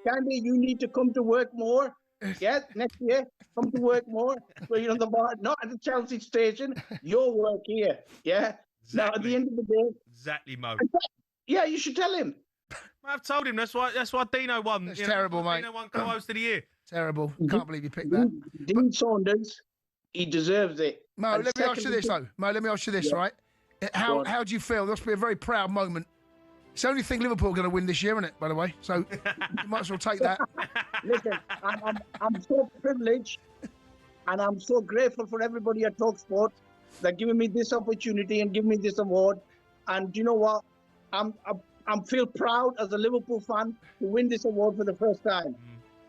Candy, you need to come to work more. Yeah, next year, come to work more. So you're on the bar, not at the Chelsea station. Your work here, yeah? Exactly. Now, at the end of the day... Exactly, Mo. Yeah, you should tell him. I've told him. That's why Dino won. It's terrible, mate. Dino won co-host of the year. Terrible. Can't believe you picked that. Dean Saunders, he deserves it. Mo, let me ask you this, though. Mo, let me ask you this, right? How do you feel? This must be a very proud moment. It's the only thing Liverpool are going to win this year, isn't it, by the way? So you might as well take that. Listen, I'm so privileged and I'm so grateful for everybody at talkSPORT that giving me this opportunity and giving me this award. And you know what? I feel proud as a Liverpool fan to win this award for the first time.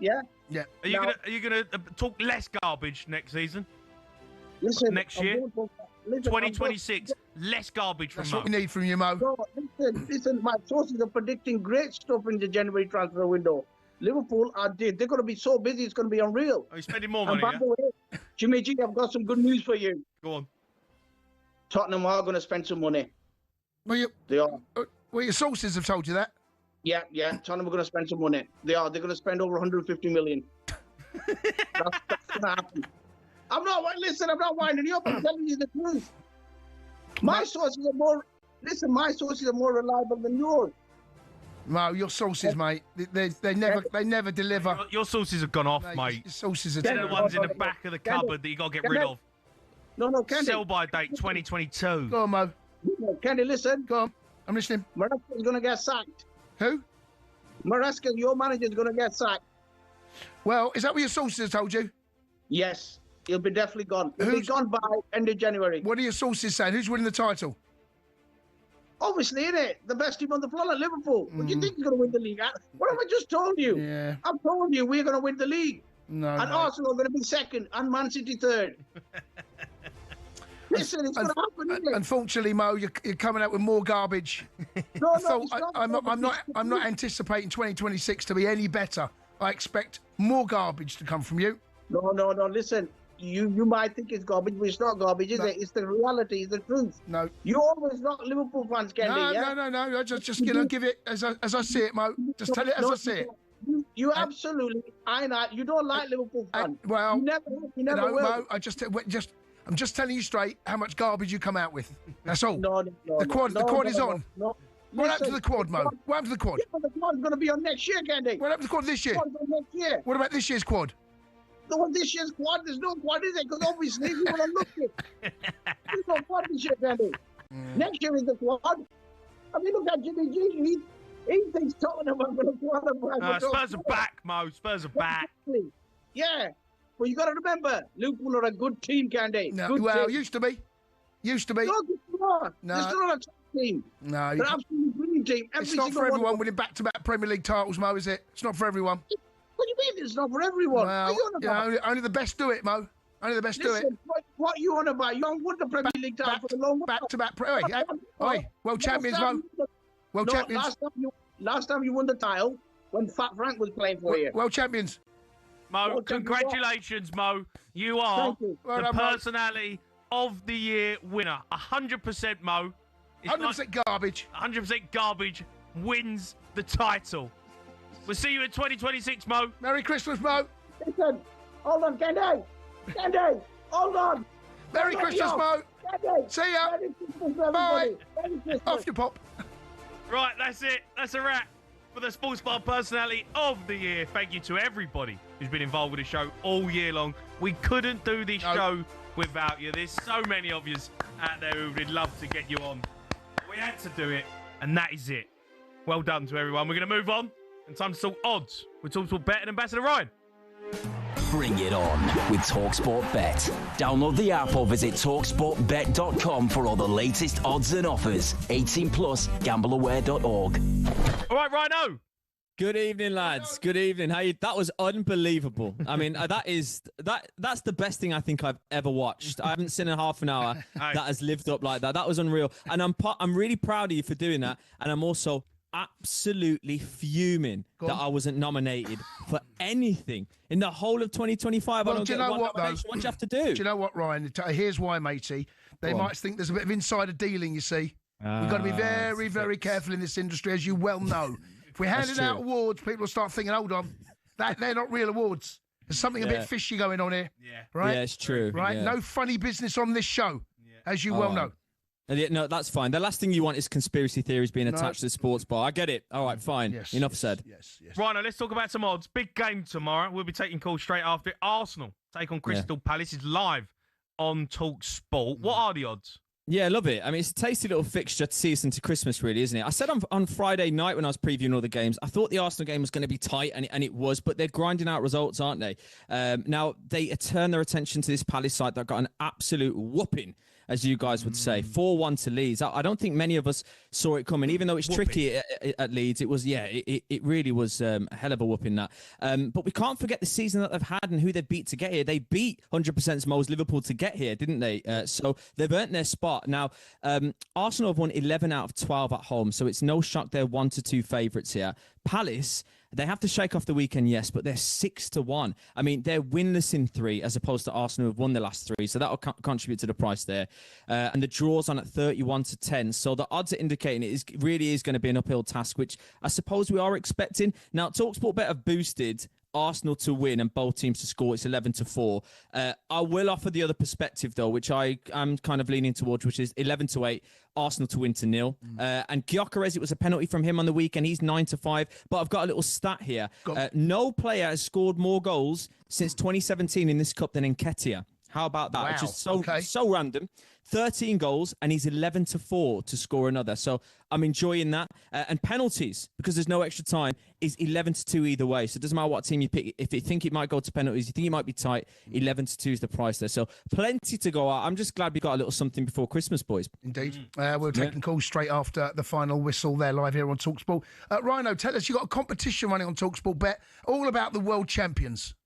Yeah? Yeah. Are you gonna talk less garbage next season? Listen, next year? 2026, less garbage from That's Mo. what we need from you, Mo. No, listen, my sources are predicting great stuff in the January transfer window. Liverpool they're going to be so busy, it's going to be unreal. Are you spending more money? And by the way, Jimmy G, I've got some good news for you. Go on. Tottenham are going to spend some money. They are. Well, your sources have told you that. Yeah. Tottenham are going to spend some money. They are. They're going to spend over 150 million. That's going to happen. I'm not winding you up. I'm telling you the truth. My sources are more reliable than yours. No, your sources, mate. They never deliver. Your sources have gone off, mate. Your sources are the ones in the back of the cupboard that you got to get rid of. No, Candy. Sell by date 2022. Go on, Mo. Candy, listen. Go on. I'm listening. Maresca's going to get sacked. Who? Maresca, your manager's going to get sacked. Well, is that what your sources have told you? Yes, he'll be definitely gone. He'll be gone by end of January. What are your sources saying? Who's winning the title? Obviously, innit? The best team on the planet, Liverpool. What do you think is going to win the league? What have I just told you? Yeah. I've told you we're going to win the league. No, and Arsenal are going to be second and Man City third. Listen, it's going to happen, isn't it? Unfortunately, Mo, you're coming out with more garbage. I'm not anticipating 2026 to be any better. I expect more garbage to come from you. No. Listen, you might think it's garbage, but it's not garbage, is it? It's the reality, it's the truth. No. You always not Liverpool fans, Candy. No. Just give it as I see it, Mo. Just tell it as I see it. You absolutely, you don't like Liverpool fans. Well, you never will. Mo, I'm just telling you straight how much garbage you come out with. That's all. The quad is on. No. What happened to the quad, Mo? What happened to the quad? Yeah, the quad's going to be on next year, Candy. What happened to the quad this year? Next year. What about this year's quad? No, this year's quad, there's no quad, is it? Because obviously, you want to look it. There's no quad this year, Candy. Next year is the quad. I mean, look at Jimmy G. He thinks Tottenham are going to qualify. Spurs are back, Mo. Spurs are back. Yeah. Well, you got to remember, Liverpool are a good team, Candy. No, used to be. No, they're not. They're still not a top team. No. They're absolutely brilliant team. It's not for everyone winning back-to-back Premier League titles, Mo, is it? It's not for everyone. What do you mean it's not for everyone? Well, only the best do it, Mo. Only the best do it. What you on about? You don't won the Premier League title for the long back-to-back. World champions, Mo. World champions. Last time you won the title when Fat Frank was playing for you. World champions. Mo, congratulations, Mo. You are the personality of the year winner. 100%, Mo. 100% garbage. 100% garbage wins the title. We'll see you in 2026, Mo. Merry Christmas, Mo. Listen, hold on, Candy, hold on. Merry Christmas, Mo. Candy. See ya. Merry Christmas, bye. Merry Christmas. Off your pop. Right, that's it. That's a wrap for the Sports Bar Personality of the Year. Thank you to everybody who's been involved with the show all year long. We couldn't do this show without you. There's so many of you out there who would love to get you on. We had to do it, and that is it. Well done to everyone. We're going to move on. And time to talk odds. We're talking to Bet and Ambassador Ryan. Bring it on with talkSPORT Bet. Download the app or visit talksportbet.com for all the latest odds and offers. 18 plus, gambleaware.org. All right, Rhino. Good evening, lads. Good evening. How you? That was unbelievable. I mean, that's the best thing I think I've ever watched. I haven't seen in half an hour that has lived up like that. That was unreal. And I'm really proud of you for doing that. And I'm also absolutely fuming that I wasn't nominated for anything in the whole of 2025. Well, I don't do you know what, though? What do you have to do? Do you know what, Ryan? Here's why, matey. They might think there's a bit of insider dealing, you see. We've got to be very, very careful in this industry, as you well know. If we're handing out awards, people will start thinking, hold on, they're not real awards. There's something a bit fishy going on here. Yeah. Right? Yeah, it's true. Right? Yeah. No funny business on this show, as you well know. No, that's fine. The last thing you want is conspiracy theories being attached to the sports bar. I get it. All right, fine. Enough said. Yes. Right, now let's talk about some odds. Big game tomorrow. We'll be taking calls straight after it. Arsenal take on Crystal Palace. It's live on talkSPORT. What are the odds? Yeah, love it. I mean, it's a tasty little fixture to see us into Christmas, really, isn't it? I said on Friday night when I was previewing all the games, I thought the Arsenal game was going to be tight, and it was, but they're grinding out results, aren't they? Now, they turn their attention to this Palace side that got an absolute whooping, as you guys would say. 4-1 to Leeds. I don't think many of us saw it coming, even though it's tricky at Leeds. It was, it really was a hell of a whooping, that. But we can't forget the season that they've had and who they beat to get here. They beat 100% Mo's Liverpool to get here, didn't they? So they've earned their spot. Now, Arsenal have won 11 out of 12 at home, so it's no shock they're 1-2 favourites here. Palace, they have to shake off the weekend, yes, but they're 6-1. I mean, they're winless in 3 as opposed to Arsenal who've won the last 3, so that'll contribute to the price there. And the draw's on at 31-10, so the odds are indicating it really is going to be an uphill task, which I suppose we are expecting. Now, talkSPORT Bet have boosted Arsenal to win and both teams to score. It's 11-4. I will offer the other perspective, though, which I am kind of leaning towards, which is 11-8, Arsenal to win to 0. And Gyökeres, it was a penalty from him on the weekend. He's 9-5. But I've got a little stat here. No player has scored more goals since 2017 in this cup than Nketiah. How about that? Wow. It's just so random. 13 goals, and he's 11-4 to score another. So I'm enjoying that. And penalties, because there's no extra time, is 11-2 either way. So it doesn't matter what team you pick. If you think it might go to penalties, you think it might be tight, 11-2 is the price there. So plenty to go out. I'm just glad we got a little something before Christmas, boys. Indeed. We're taking calls straight after the final whistle there live here on TalkSport. Rhino, tell us, you've got a competition running on TalkSport Bet all about the world champions.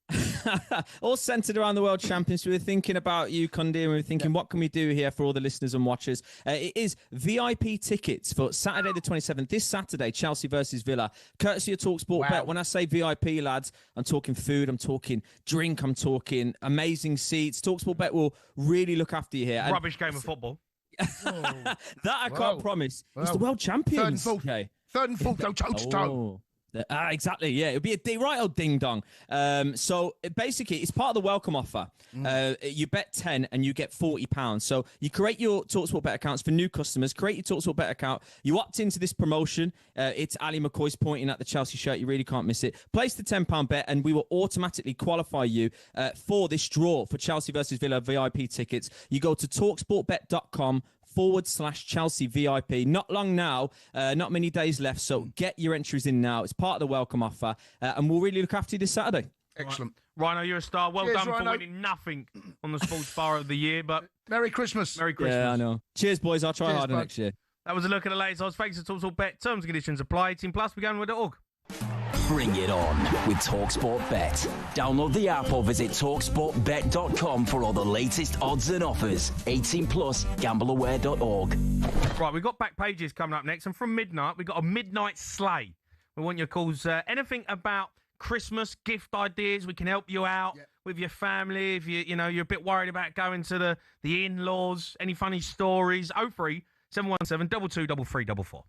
All centred around the world champions. We were thinking about you, Cundy, and we were thinking, what can we do here for all the listeners and watchers? It is VIP tickets for Saturday the 27th. This Saturday, Chelsea versus Villa. Courtesy of TalkSport Bet. When I say VIP, lads, I'm talking food, I'm talking drink, I'm talking amazing seats. TalkSport Bet will really look after you here. Rubbish game of football. That I can't promise. It's the world champions. Third and fourth, go toe-to-toe. Exactly, yeah. It'll be a right old ding-dong. So basically, it's part of the welcome offer. You bet 10 and you get £40. So you create your TalkSport Bet accounts for new customers. Create your TalkSport Bet account. You opt into this promotion. It's Ali McCoy's pointing at the Chelsea shirt. You really can't miss it. Place the £10 bet and we will automatically qualify you for this draw for Chelsea versus Villa VIP tickets. You go to talksportbet.com/Chelsea VIP. Not long now, not many days left, so get your entries in now. It's part of the welcome offer, and we'll really look after you this Saturday. Excellent. Rhino, you're a star. Well Cheers, done Rhino. for winning nothing on the Sports Bar of the Year, but Merry Christmas. Merry Christmas. Yeah, I know. Cheers, boys. I'll try harder next year. That was a look at the latest odds. Thanks to TalkSport Bet. Terms and conditions apply. 18+, we're going with .org. Bring it on with TalkSport Bet. Download the app or visit talksportbet.com for all the latest odds and offers. 18+, gambleaware.org. Right, we've got back pages coming up next, and from midnight, we've got a midnight sleigh. We want your calls. Anything about Christmas, gift ideas, we can help you out with your family. If you're a bit worried about going to the in-laws, any funny stories, 03 717 22 3344.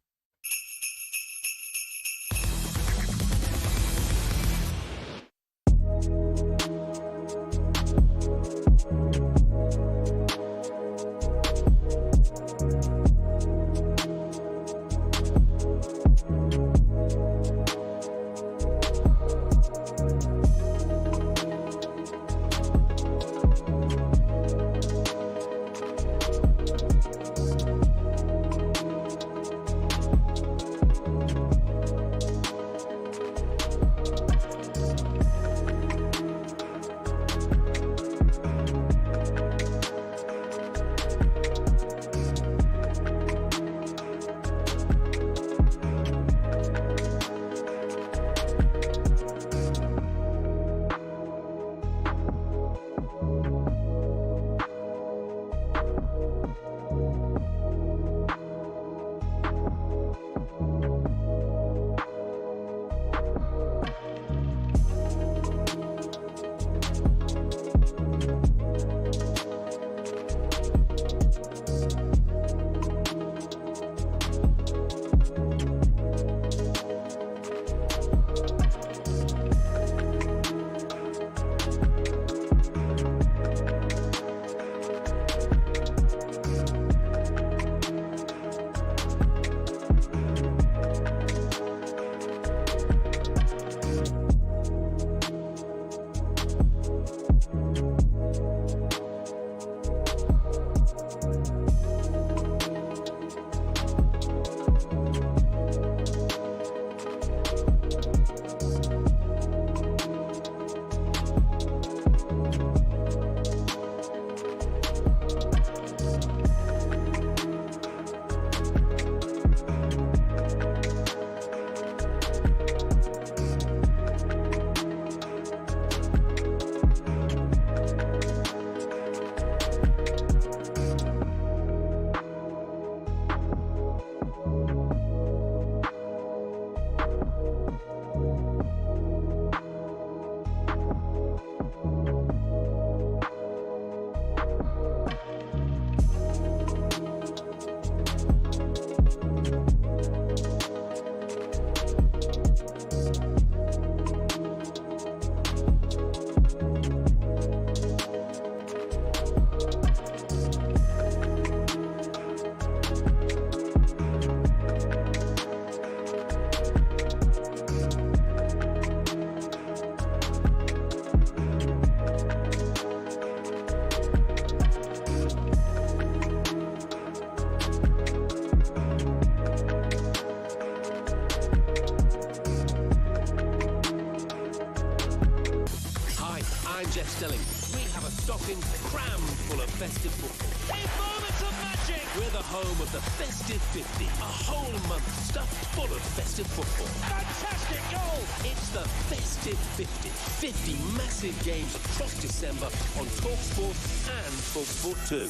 best-selling. We have a stocking crammed full of festive football. In moments of magic, we're the home of the Festive 50. A whole month stuffed full of festive football. Fantastic goal! It's the Festive 50. 50 massive games across December on talkSPORT and talkSPORT 2.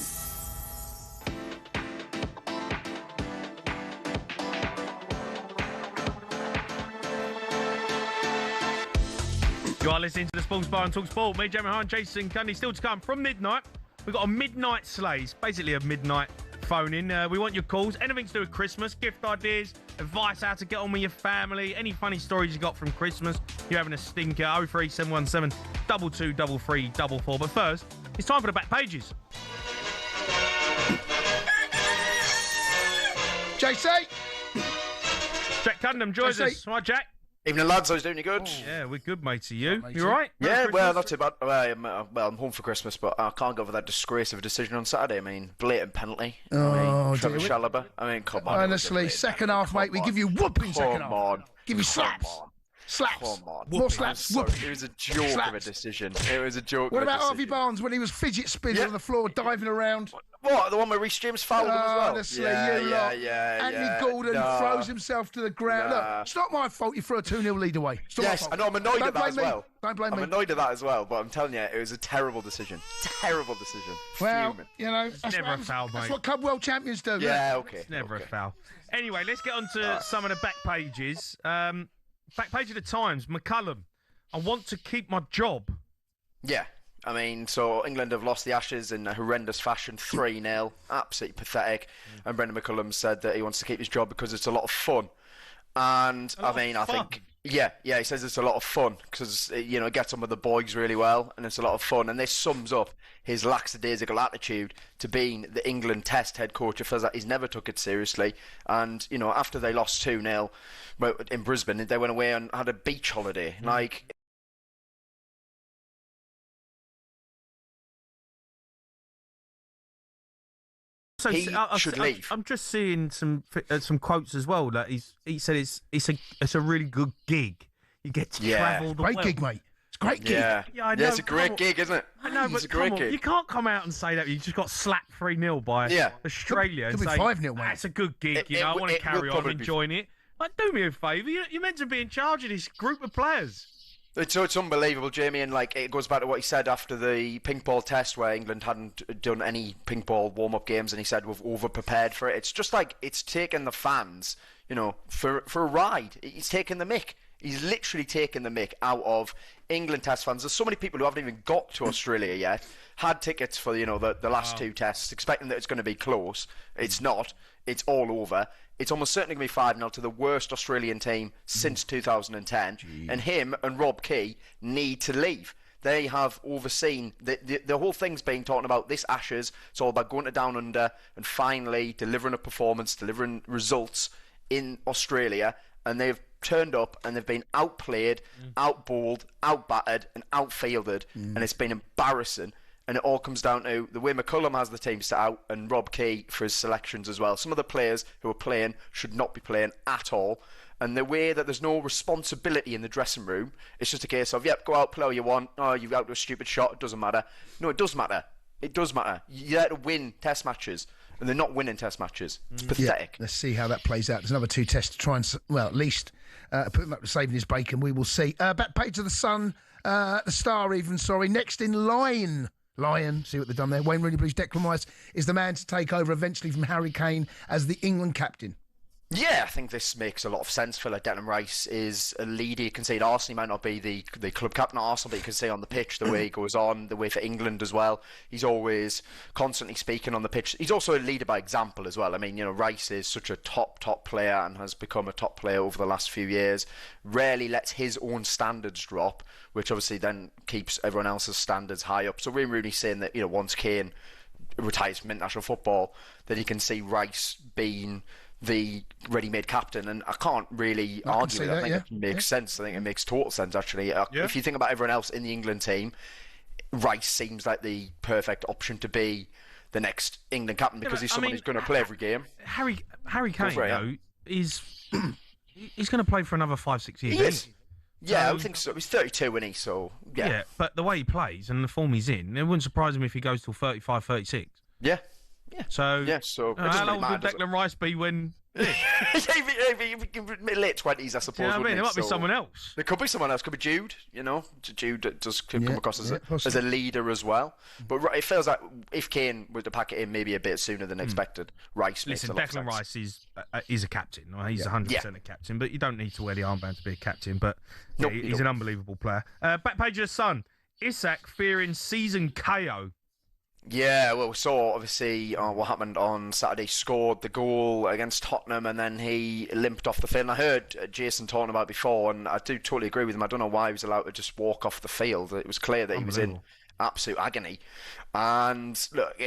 You are listening to the Sports Bar on talkSPORT. Me, Jamie O'Hara, and Jason Cundy. Still to come from midnight. We've got a midnight slays, basically a midnight phone-in. We want your calls. Anything to do with Christmas, gift ideas, advice how to get on with your family, any funny stories you got from Christmas. You're having a stinker. 03717 223344. But first, it's time for the back pages. JC! Jack Cundham joins us. Hi, Jack. Evening, lads. How's doing? You good? Yeah, we're good, matey. You all right? Yeah, well, not too bad. I'm home for Christmas, but I can't go over that disgrace of a decision on Saturday. I mean, blatant penalty. Trevor Chalobah. I mean, come on. Honestly, second half, mate, we give you whooping second half. Come on. Give you slaps. Slaps. Come on. More slaps. It was a joke of a decision. It was a joke. What about Harvey Barnes when he was fidget spinning on the floor, diving around? What? The one where Reece James fouled him as well? Honestly, Anthony Gordon throws himself to the ground. Look, it's not my fault you threw a 2-0 lead away. Yes, I know. I'm annoyed at that as well. Don't blame me. I'm annoyed at that as well, but I'm telling you, it was a terrible decision. Terrible decision. Well, you know, it's never a foul, mate. That's what Club World Champions do. Yeah, okay. It's never a foul. Anyway, let's get on to some of the back pages. Back page of the Times, McCullum. I want to keep my job. Yeah. I mean, so England have lost the Ashes in a horrendous fashion, 3-0. Absolutely pathetic. And Brendan McCullum said that he wants to keep his job because it's a lot of fun. And, I think... Yeah, he says it's a lot of fun because, it gets on with the boys really well and it's a lot of fun. And this sums up his lackadaisical attitude to being the England Test head coach. It feels like he's never took it seriously. And, after they lost 2-0 in Brisbane, they went away and had a beach holiday. Like... So, he should leave. I'm just seeing some quotes as well. That he said it's a really good gig. You get to travel the world. Great gig, mate. It's a great gig. Yeah, I know. It's a great gig, isn't it? I know, but come on, you can't come out and say that you just got slapped 3-0 by Australia could and be say 5-0, mate. That's a good gig. I want to carry on enjoying it. Like, do me a favour. You're meant to be in charge of this group of players. It's unbelievable, Jamie, and it goes back to what he said after the ping ball test where England hadn't done any ping ball warm-up games, and he said we've over-prepared for it. It's just it's taken the fans, for a ride. He's taken the mick. He's literally taken the mick out of England Test fans. There's so many people who haven't even got to Australia yet, had tickets for the last two tests, expecting that it's going to be close. It's not. It's all over. It's almost certainly going to be 5-0 to the worst Australian team since 2010. And him and Rob Key need to leave. They have overseen the whole thing's been talking about this Ashes. It's all about going to Down Under and finally delivering a performance, delivering results in Australia. And they've turned up and they've been outplayed, outballed, outbattered and outfielded. And it's been embarrassing. And it all comes down to the way McCullum has the team set out and Rob Key for his selections as well. Some of the players who are playing should not be playing at all. And the way that there's no responsibility in the dressing room, it's just a case of, go out, play all you want. Oh, you've out to a stupid shot, it doesn't matter. No, it does matter. It does matter. You're there to win test matches. And they're not winning test matches. It's pathetic. Let's see how that plays out. There's another 2 tests to try and, at least put him up to saving his bacon. We will see. Back page of the Sun, the Star even, next in line. Lion, see what they've done there. Wayne Rooney believes Declan Rice is the man to take over eventually from Harry Kane as the England captain. Yeah, I think this makes a lot of sense. I feel like Declan Rice is a leader. You can see at Arsenal, he might not be the club captain at Arsenal, but you can see on the pitch the way he goes on, the way for England as well. He's always constantly speaking on the pitch. He's also a leader by example as well. I mean, Rice is such a top player and has become a top player over the last few years. Rarely lets his own standards drop, which obviously then keeps everyone else's standards high up. So we're really saying that, once Kane retires from international football, that he can see Rice being the ready-made captain, and I can't really argue with that. I think it makes sense. I think it makes total sense, actually. If you think about everyone else in the England team, Rice seems like the perfect option to be the next England captain because he's someone who's going to play every game. Harry Kane, though, he's going to play for another 5-6 years. Yeah, I would think so. He's 32, isn't he? So, yeah. Yeah, but the way he plays and the form he's in, it wouldn't surprise him if he goes till 35, 36. Yeah. So, how long will Declan Rice be when... late 20s, I suppose. You know what I mean? It might be someone else. There could be someone else. Could be Jude. Jude does come across as a leader as well. But it feels like if Kane were to pack it in maybe a bit sooner than expected, Rice makes a lot of sense. Declan Rice is a captain. He's 100% a captain, but you don't need to wear the armband to be a captain. But he's an unbelievable player. Back page of the Sun. Isak fearing season KO. Yeah, well, we saw, obviously, what happened on Saturday. Scored the goal against Tottenham, and then he limped off the field. And I heard Jason talking about it before, and I do totally agree with him. I don't know why he was allowed to just walk off the field. It was clear that he was in absolute agony. And, look,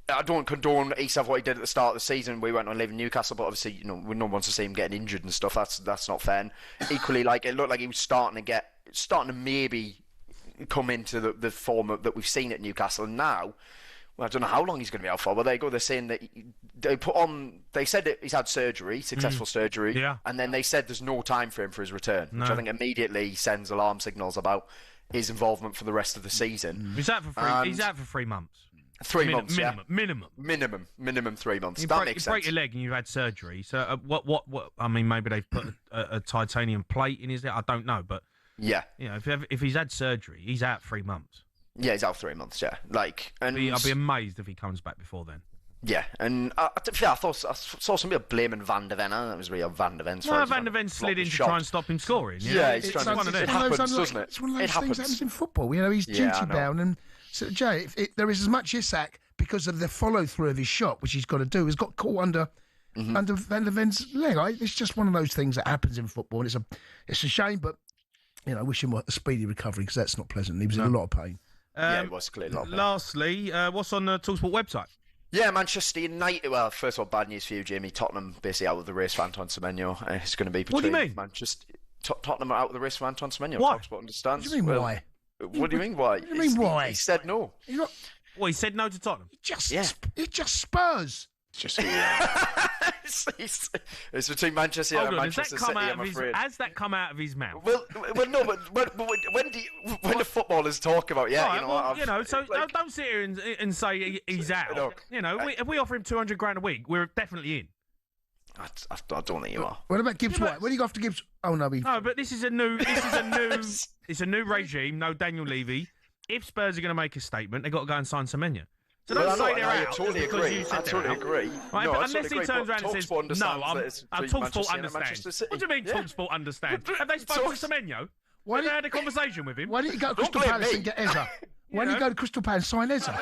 I don't condone Isak what he did at the start of the season. We went on leaving Newcastle, but obviously, no one wants to see him getting injured and stuff. That's not fair. And equally, it looked like he was starting to maybe come into the form that we've seen at Newcastle. And now, I don't know how long he's going to be out for, but they're saying that they said that he's had surgery, successful surgery, and then they said there's no time frame for his return, which I think immediately sends alarm signals about his involvement for the rest of the season. He's out for 3 months. 3 months, minimum 3 months. You makes sense. You break your leg and you've had surgery. So what? I mean, maybe they've put a titanium plate in his head. I don't know, but if he's had surgery, he's out 3 months. Yeah, he's out 3 months. Yeah, and I'll be amazed if he comes back before then. Yeah, and I saw some people blaming Van de Ven. I don't know it was real Van de Ven's. No, Van de Ven slid in to try and stop him scoring. Yeah, it's one of them. It happens, doesn't it? It's one of those things that happens in football. He's duty bound, and so Jay, there is as much Isak because of the follow through of his shot, which he's got to do, has got caught under Van de Ven's leg. It's just one of those things that happens in football, and it's a shame, but I wish him a speedy recovery because that's not pleasant. He was in a lot of pain. He was clearly. Lastly, what's on the talkSPORT website? Yeah, Manchester United. Well, first of all, bad news for you, Jamie. Tottenham basically out of the race for Antoine Semenyo. It's going to be between. What do you mean? Manchester Tottenham are out of the race for Antoine Semenyo. Why? talkSPORT understands. What do you mean why? What do you mean why? What do you mean why? He said no. Well, he said no to Tottenham. It's just Spurs. It's just it's between Manchester and Manchester City. I'm afraid. Has that come out of his mouth? Well, no, but when the footballers talk about so don't sit here and say he's out. If we offer him 200 grand a week, we're definitely in. I don't think you are. What about Gibbs White? When do you go after Gibbs? Oh no, but this is a new it's a new regime. No Daniel Levy. If Spurs are going to make a statement, they've got to go and sign Semenyo. So don't say they're out. I totally agree. Right, but unless he turns around and says, no, talkSPORT understands. What do you mean talkSPORT understands? Have they spoken to Semenyo? Have they had a conversation with him? Why didn't you go to Crystal Palace and get Ezra? Why didn't you go to Crystal Palace and sign Ezra?